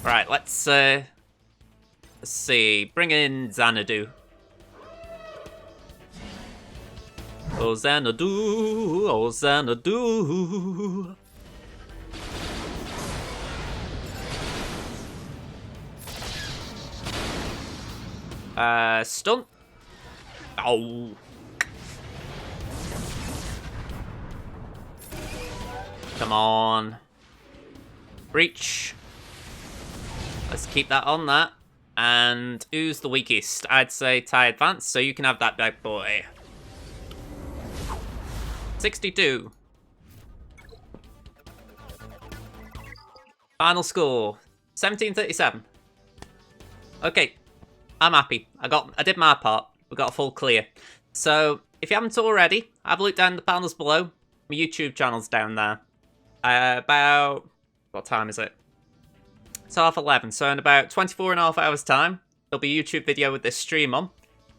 Right, let's see. Bring in Xanadu. Oh, Xanadu. Oh, Xanadu. Stun. Oh. Come on. Breach. Let's keep that on that. And who's the weakest? I'd say Ty Advance, so you can have that bad boy. 62. Final score. 1737. Okay. I'm happy. I did my part. We got a full clear. So, if you haven't already, have a look down in the panels below. My YouTube channel's down there. About... what time is it? It's 11:30, so in about 24.5 hours time, there'll be a YouTube video with this stream on,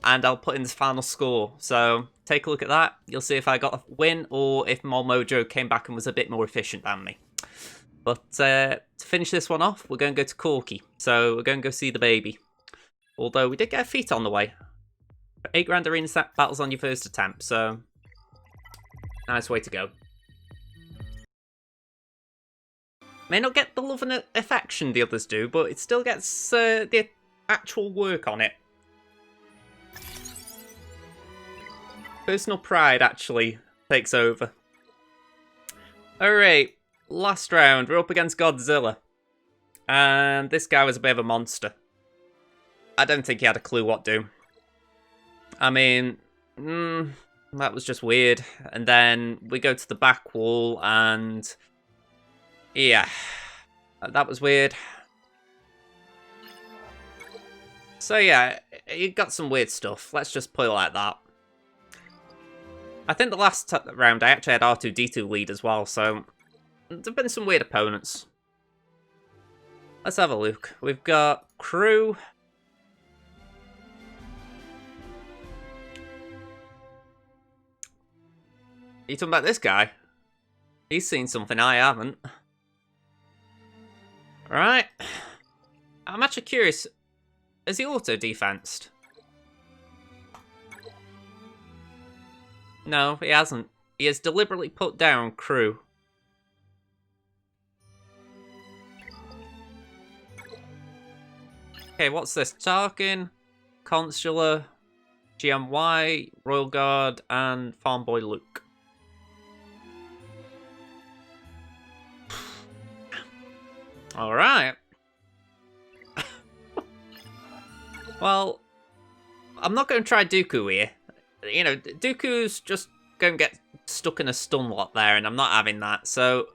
and I'll put in the final score. So, take a look at that. You'll see if I got a win, or if Mol Mojo came back and was a bit more efficient than me. But, to finish this one off, we're going to go to Korkie. So, we're going to go see the baby. Although, we did get a feat on the way. 8 grand arena battles on your first attempt, so... nice way to go. May not get the love and affection the others do, but it still gets the actual work on it. Personal pride actually takes over. Alright, last round. We're up against Godzilla. And this guy was a bit of a monster. I don't think he had a clue what to do. I mean, that was just weird. And then we go to the back wall and... yeah, that was weird. So yeah, you got some weird stuff. Let's just put it like that. I think the last round I actually had R2-D2 lead as well, so there've been some weird opponents. Let's have a look. We've got crew. Are you talking about this guy? He's seen something I haven't. Right. I'm actually curious. Is he auto-defensed? No, he hasn't. He has deliberately put down crew. Okay, what's this? Tarkin, Consular, GMY, Royal Guard, and Farm Boy Luke. Alright. Well, I'm not going to try Dooku here. You know, Dooku's just going to get stuck in a stun lock there, and I'm not having that. So,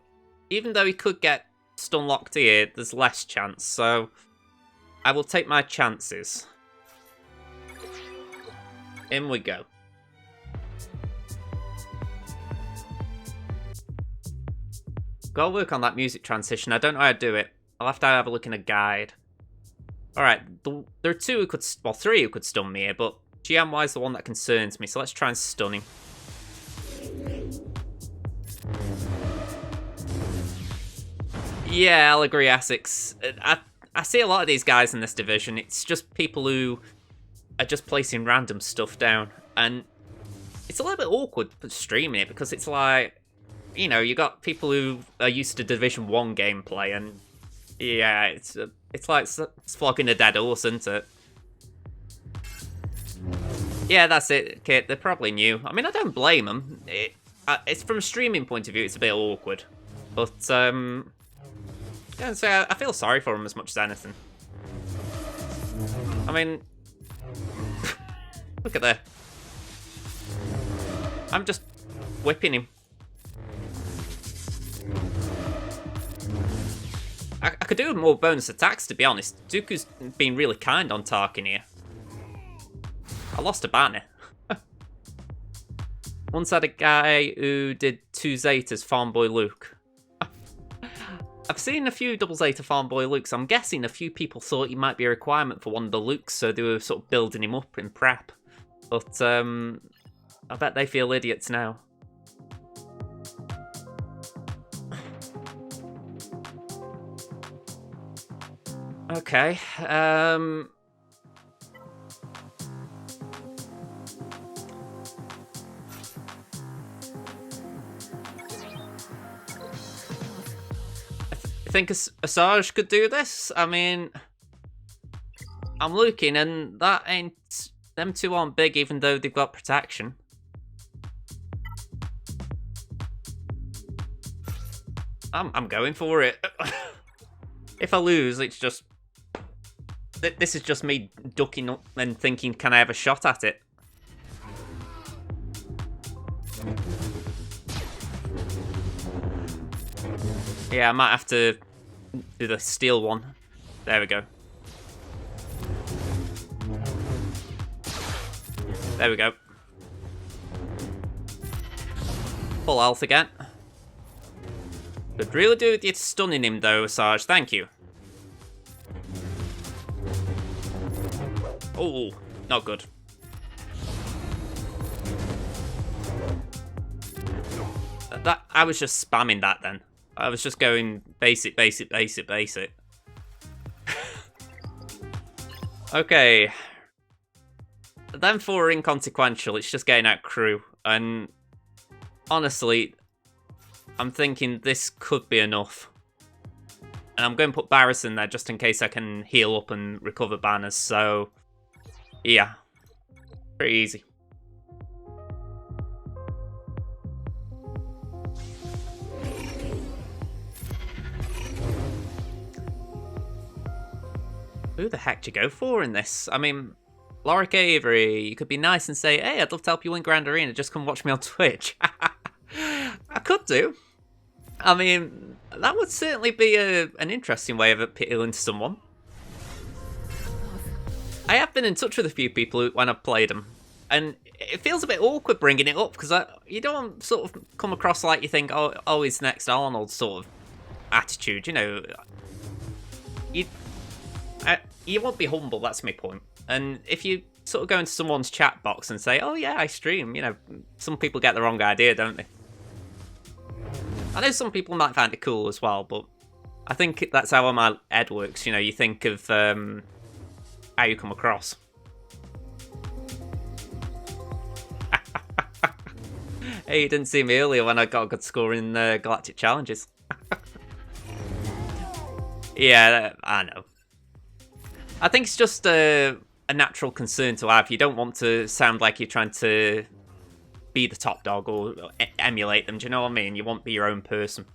even though he could get stun locked here, there's less chance. So, I will take my chances. In we go. Gotta work on that music transition. I don't know how to do it. I'll have to have a look in a guide. Alright, there are two who could... Well, three who could stun me here, but GMY is the one that concerns me, so let's try and stun him. Yeah, I'll agree, Essex. I see a lot of these guys in this division. It's just people who are just placing random stuff down. And it's a little bit awkward streaming it, because it's like... You know, you got people who are used to Division 1 gameplay, and yeah, it's like it's flogging a dead horse, isn't it? Yeah, that's it, Kit. They're probably new. I mean, I don't blame them. It's from a streaming point of view, it's a bit awkward, but yeah, so I feel sorry for them as much as anything. I mean, look at that. I'm just whipping him. I could do with more bonus attacks, to be honest. Dooku's been really kind on Tarkin here. I lost a banner. Once had a guy who did 2 Zetas Farm Boy Luke. I've seen a few double Zeta Farm Boy Lukes. I'm guessing a few people thought he might be a requirement for one of the Lukes, so they were sort of building him up in prep. But I bet they feel idiots now. Okay, I think Asajj could do this. I mean, I'm looking, and that ain't... Them two aren't big, even though they've got protection. I'm going for it. If I lose, it's just... This is just me ducking up and thinking, can I have a shot at it? Yeah, I might have to do the steel one. There we go. There we go. Full health again. Could really do with you stunning him though, Sarge. Thank you. Oh, not good. I was just spamming that then. I was just going basic, basic, basic, basic. Okay. Then for inconsequential, it's just getting out crew. And honestly, I'm thinking this could be enough. And I'm going to put Barris in there just in case I can heal up and recover banners. So, yeah. Pretty easy. Who the heck do you go for in this? I mean, Lorik Avery, you could be nice and say, hey, I'd love to help you win Grand Arena, just come watch me on Twitch. I could do. I mean, that would certainly be an interesting way of appealing to someone. I have been in touch with a few people when I've played them, and it feels a bit awkward bringing it up, because you don't sort of come across like you think, oh, he's next Arnold sort of attitude, you know. you won't be humble, that's my point. And if you sort of go into someone's chat box and say, oh yeah, I stream, you know, some people get the wrong idea, don't they? I know some people might find it cool as well, but I think that's how my head works, you know, you think of how you come across. Hey, you didn't see me earlier when I got a good score in Galactic Challenges. Yeah, I know. I think it's just a natural concern to have. You don't want to sound like you're trying to be the top dog or emulate them. Do you know what I mean? You want to be your own person.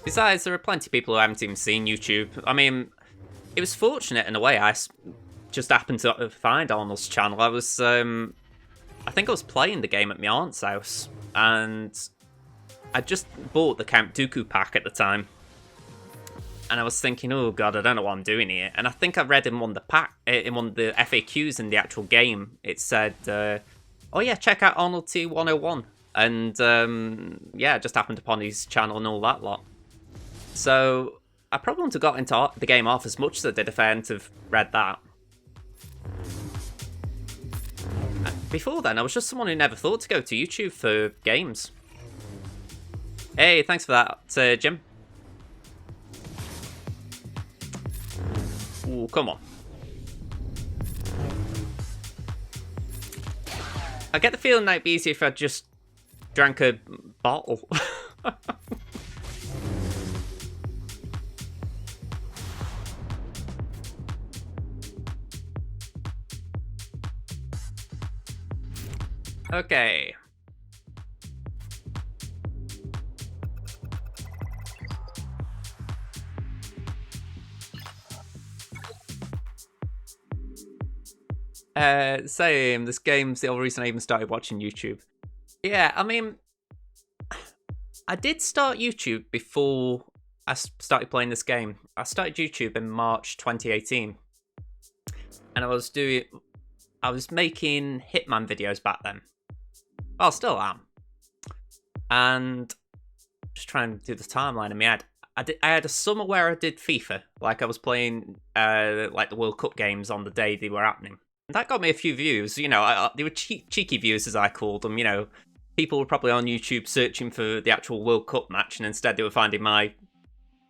Besides, there are plenty of people who haven't even seen YouTube. I mean, it was fortunate in a way. I just happened to find Arnold's channel. I was, I think I was playing the game at my aunt's house, and I just bought the Count Dooku pack at the time. And I was thinking, oh god, I don't know what I'm doing here. And I think I read in one of the FAQs in the actual game, it said, oh yeah, check out Arnold T101. And yeah, I just happened upon his channel and all that lot. So I probably wouldn't have got into the game half as much as I did if I hadn't have read that. Before then, I was just someone who never thought to go to YouTube for games. Hey, thanks for that, Jim. Ooh, come on. I get the feeling that it'd be easier if I just drank a bottle. Okay. Same. This game's the only reason I even started watching YouTube. Yeah, I mean, I did start YouTube before I started playing this game. I started YouTube in March 2018. And I was making Hitman videos back then. Well, still am. And just trying to do the timeline in my head. I had a summer where I did FIFA. Like I was playing like the World Cup games on the day they were happening. And that got me a few views. You know, they were cheeky views as I called them. You know, people were probably on YouTube searching for the actual World Cup match, and instead they were finding my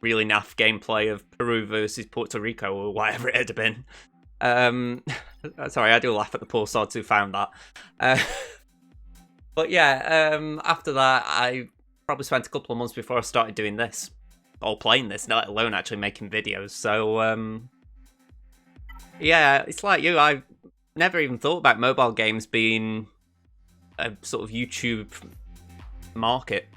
really naff gameplay of Peru versus Puerto Rico or whatever it had been. Sorry, I do laugh at the poor sods who found that. But yeah, after that, I probably spent a couple of months before I started doing this. Or playing this, let alone actually making videos. So, yeah, it's like you. I never even thought about mobile games being a sort of YouTube market.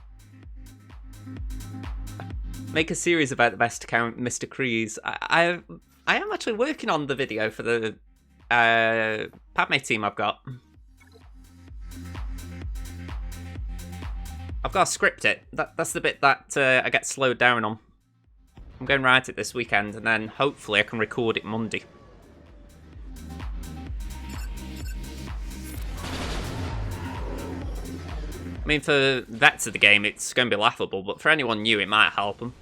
Make a series about the best account, Mr. Kreese. I am actually working on the video for the Padme team I've got. I've got to script it. That's the bit that I get slowed down on. I'm going to write it this weekend, and then hopefully I can record it Monday. I mean, for vets of the game, it's going to be laughable, but for anyone new, it might help them.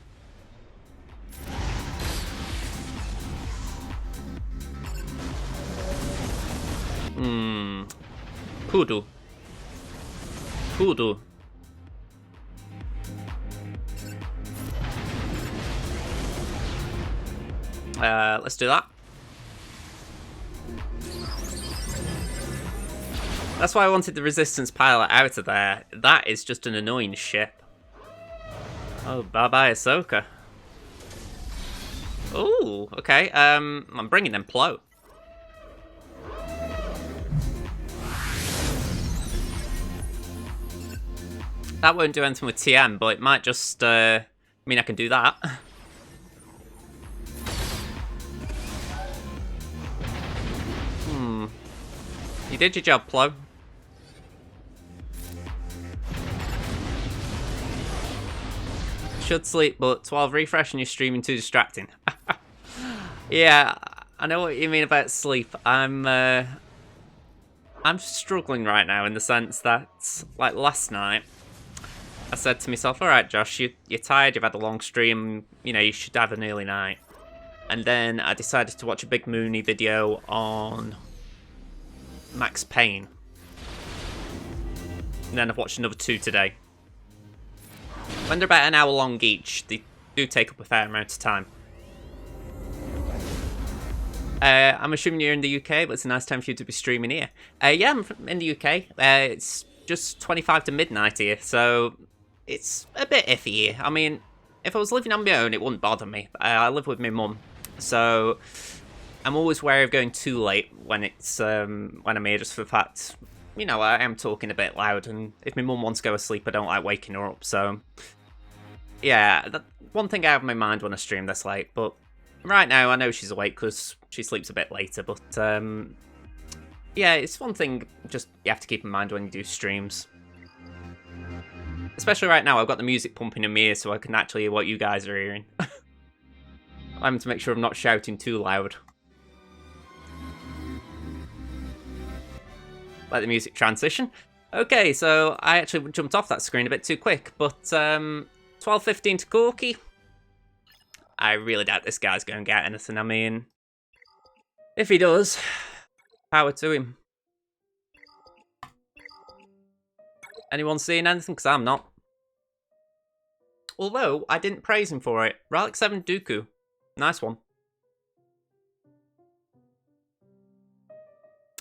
Kudu. Kudu. Let's do that. That's why I wanted the Resistance pilot out of there. That is just an annoying ship. Oh, bye-bye, Ahsoka. Ooh, okay. I'm bringing them Plo. That won't do anything with TM, but it might just mean I can do that. You did your job, Plo. Should sleep, but 12 refresh and you're streaming too distracting. Yeah, I know what you mean about sleep. I'm I'm struggling right now in the sense that, like, last night, I said to myself, alright Josh, you're tired, you've had a long stream, you know, you should have an early night. And then I decided to watch a Big Mooney video on Max Payne. And then I've watched another 2 today. When they're about an hour long each, they do take up a fair amount of time. I'm assuming you're in the UK, but it's a nice time for you to be streaming here. Yeah, I'm in the UK. It's just 25 to midnight here, so it's a bit iffy here. I mean, if I was living on my own, it wouldn't bother me. I live with my mum, so I'm always wary of going too late when it's when I'm here, just for the fact, you know, I am talking a bit loud, and if my mum wants to go to sleep, I don't like waking her up. So yeah, that one thing I have in my mind when I stream this late, but right now I know she's awake because she sleeps a bit later. But yeah, it's one thing just you have to keep in mind when you do streams. Especially right now, I've got the music pumping in my ear so I can actually hear what you guys are hearing. I'm having to make sure I'm not shouting too loud. Let the music transition. Okay, so I actually jumped off that screen a bit too quick, but 12-15 to Korkie. I really doubt this guy's going to get anything. I mean, if he does, power to him. Anyone seeing anything? Because I'm not. Although, I didn't praise him for it. Relic 7 Dooku. Nice one.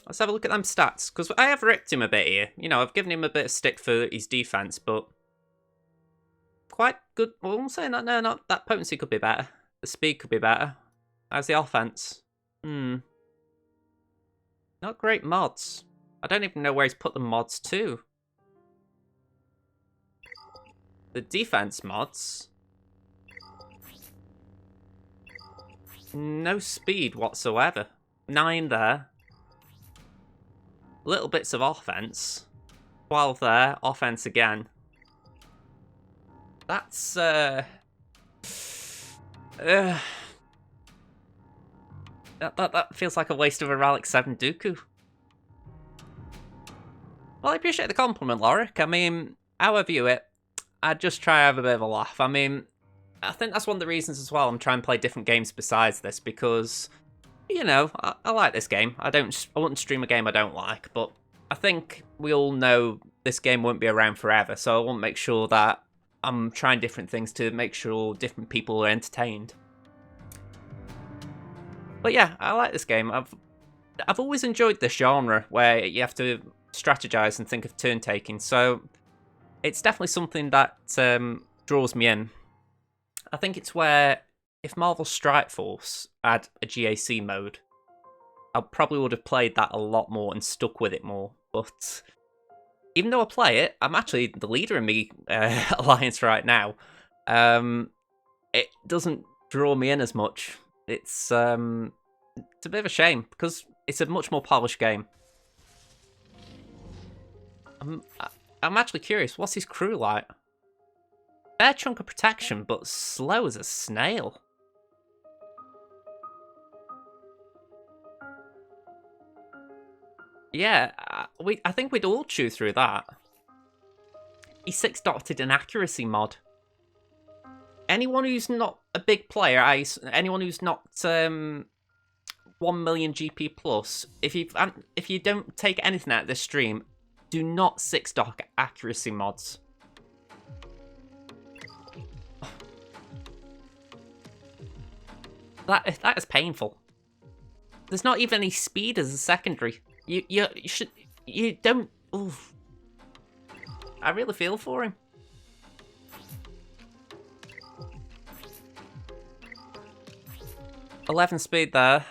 Let's have a look at them stats, because I have ripped him a bit here. You know, I've given him a bit of stick for his defense, but quite good. Well, I'm saying that, no, not that potency could be better. The speed could be better. How's the offense? Not great mods. I don't even know where he's put the mods to. The defense mods. No speed whatsoever. 9 there. Little bits of offense. 12 there. Offense again. That's, that feels like a waste of a Relic 7 Dooku. Well, I appreciate the compliment, Lorik. I mean, how I view it, I'd just try to have a bit of a laugh. I mean, I think that's one of the reasons as well I'm trying to play different games besides this, because, you know, I like this game. I wouldn't stream a game I don't like, but I think we all know this game won't be around forever, so I want to make sure that I'm trying different things to make sure different people are entertained. But yeah, I like this game. I've always enjoyed this genre where you have to strategize and think of turn taking, so it's definitely something that draws me in. I think it's where, if Marvel Strike Force had a GAC mode, I probably would have played that a lot more and stuck with it more. But even though I play it, I'm actually the leader in me alliance right now. It doesn't draw me in as much. It's a bit of a shame, because it's a much more polished game. I'm actually curious, what's his crew like? Fair chunk of protection, but slow as a snail. Yeah, I think we'd all chew through that. He 6-dotted an accuracy mod. Anyone who's not a big player, anyone who's not 1 million GP plus, if you don't take anything out of this stream, do not 6-dot accuracy mods. That is painful. There's not even any speed as a secondary. You don't. Oof. I really feel for him. $11 speed there.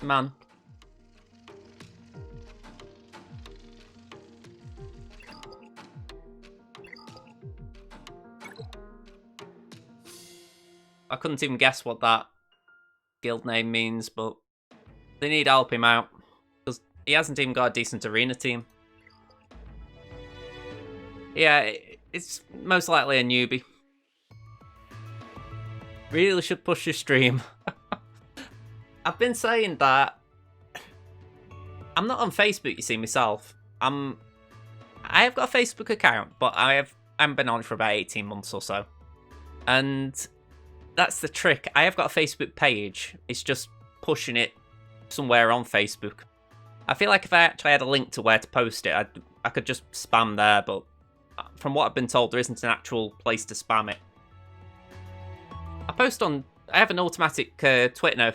Man. I couldn't even guess what that guild name means, but they need to help him out, because he hasn't even got a decent arena team. Yeah, it's most likely a newbie. Really should push your stream. I've been saying that I'm not on Facebook, you see, myself. I have got a Facebook account, but I haven't been on it for about 18 months or so. And that's the trick. I have got a Facebook page. It's just pushing it somewhere on Facebook. I feel like if I actually had a link to where to post it, I could just spam there, but from what I've been told, there isn't an actual place to spam it. I have an automatic Twitter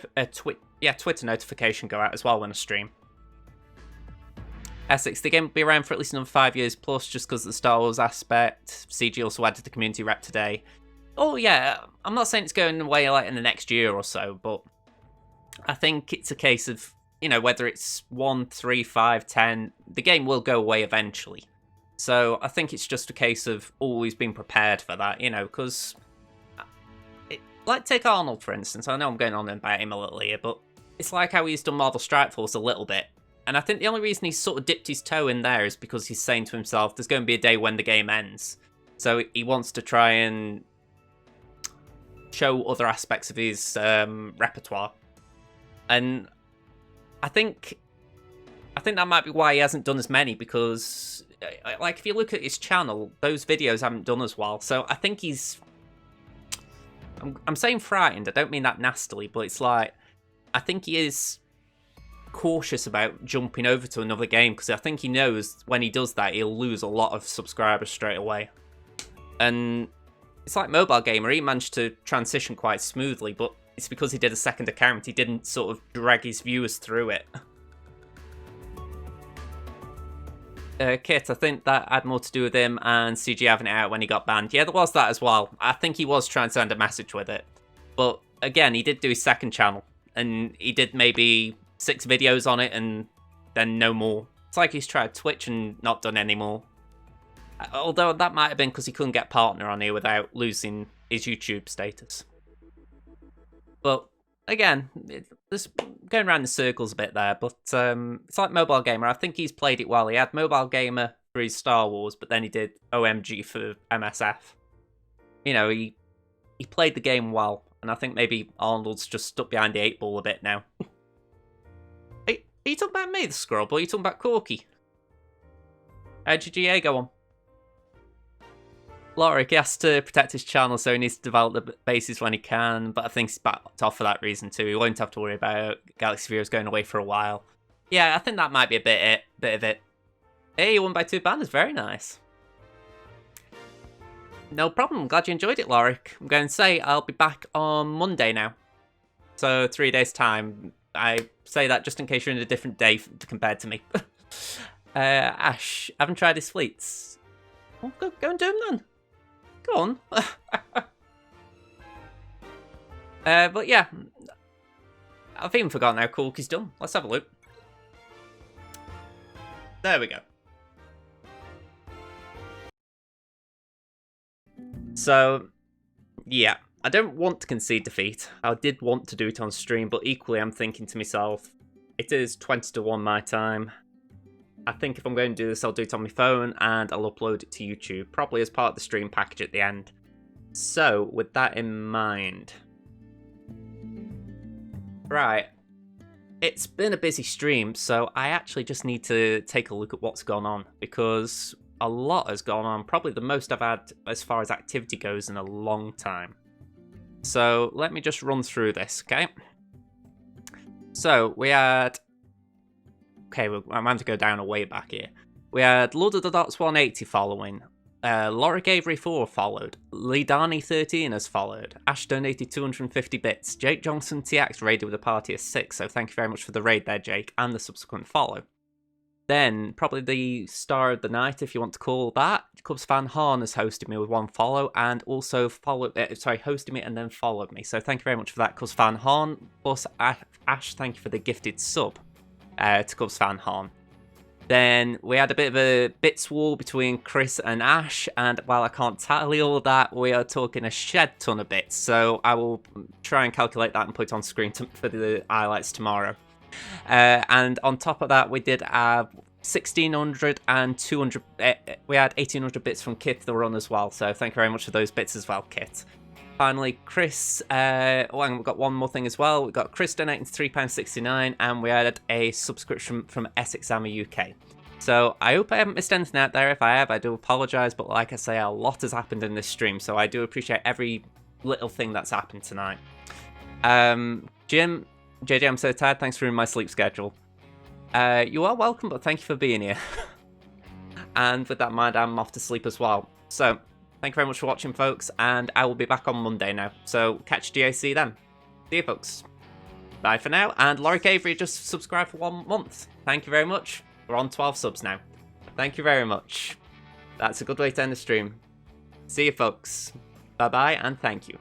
notification go out as well when I stream. Essex, the game will be around for at least another 5 years plus, just because of the Star Wars aspect. CG also added the community rep today. Oh yeah, I'm not saying it's going away like in the next year or so, but I think it's a case of, you know, whether it's 1, 3, 5, 10, the game will go away eventually. So I think it's just a case of always being prepared for that, you know, because... Like, take Arnold, for instance. I know I'm going on about him a little here, but it's like how he's done Marvel Strike Force a little bit. And I think the only reason he's sort of dipped his toe in there is because he's saying to himself, there's going to be a day when the game ends. So he wants to try and show other aspects of his repertoire. And I think that might be why he hasn't done as many, because, like, if you look at his channel, those videos haven't done as well. So I think he's... I'm saying frightened, I don't mean that nastily, but it's like, I think he is cautious about jumping over to another game, because I think he knows when he does that, he'll lose a lot of subscribers straight away. And it's like Mobile Gamer, he managed to transition quite smoothly, but it's because he did a second account, he didn't sort of drag his viewers through it. Kit, I think that had more to do with him and CG having it out when he got banned. Yeah, there was that as well. I think he was trying to send a message with it. But again, he did do his second channel, and he did maybe 6 videos on it and then no more. It's like he's tried Twitch and not done any more. Although that might have been because he couldn't get partner on here without losing his YouTube status. But again, just going around in circles a bit there, but it's like Mobile Gamer. I think he's played it well. He had Mobile Gamer for his Star Wars, but then he did OMG for MSF. You know, he played the game well, and I think maybe Arnold's just stuck behind the 8 ball a bit now. Are you talking about me, the Scrub, or are you talking about Korkie? How'd your GA go on? Lorik, he has to protect his channel, so he needs to develop the bases when he can, but I think he's backed off for that reason too. He won't have to worry about Galaxy Viewers going away for a while. Yeah, I think that might be a bit of it. Hey, you won by 2 banners, very nice. No problem, I'm glad you enjoyed it, Lorik. I'm going to say I'll be back on Monday now. So 3 days time. I say that just in case you're in a different day compared to me. Ash, haven't tried his fleets. Well, go and do them then. Go on. But yeah, I've even forgotten how Korkie's done. Let's have a look. There we go. So, yeah, I don't want to concede defeat. I did want to do it on stream, but equally I'm thinking to myself, it is 20 to 1 my time. I think if I'm going to do this, I'll do it on my phone and I'll upload it to YouTube, probably as part of the stream package at the end. So, with that in mind... Right. It's been a busy stream, so I actually just need to take a look at what's gone on, because a lot has gone on, probably the most I've had as far as activity goes in a long time. So, let me just run through this, okay? So, we had... Okay, I'm having to go down a way back here. We had Lord of the Dots 180 following. Lorik Avery 4 followed. Lidani 13 has followed. Ash donated 250 bits. Jake Johnson TX raided with a party of 6, so thank you very much for the raid there, Jake, and the subsequent follow. Then, probably the star of the night, if you want to call that, Cubs fan Han has hosted me with 1 follow, and also hosted me and then followed me. So thank you very much for that, Cubs fan Han. Plus, Ash, thank you for the gifted sub. To Cubs fan Han. Then we had a bit of a bits war between Chris and Ash, and while I can't tally all that, we are talking a shed ton of bits, so I will try and calculate that and put it on screen for the highlights tomorrow. And on top of that, we did have 1600 and 200, we had 1800 bits from Kit the run as well, so thank you very much for those bits as well, Kit. Finally, Chris, and we've got one more thing as well. We've got Chris donating £3.69, and we had a subscription from Essex Army UK. So I hope I haven't missed anything out there. If I have, I do apologise, but like I say, a lot has happened in this stream, so I do appreciate every little thing that's happened tonight. Jim, JJ, I'm so tired. Thanks for ruining my sleep schedule. You are welcome, but thank you for being here. And with that in mind, I'm off to sleep as well. So, thank you very much for watching, folks, and I will be back on Monday now. So, catch GAC then. See you, folks. Bye for now, and Laurie Avery just subscribed for 1 month. Thank you very much. We're on 12 subs now. Thank you very much. That's a good way to end the stream. See you, folks. Bye-bye, and thank you.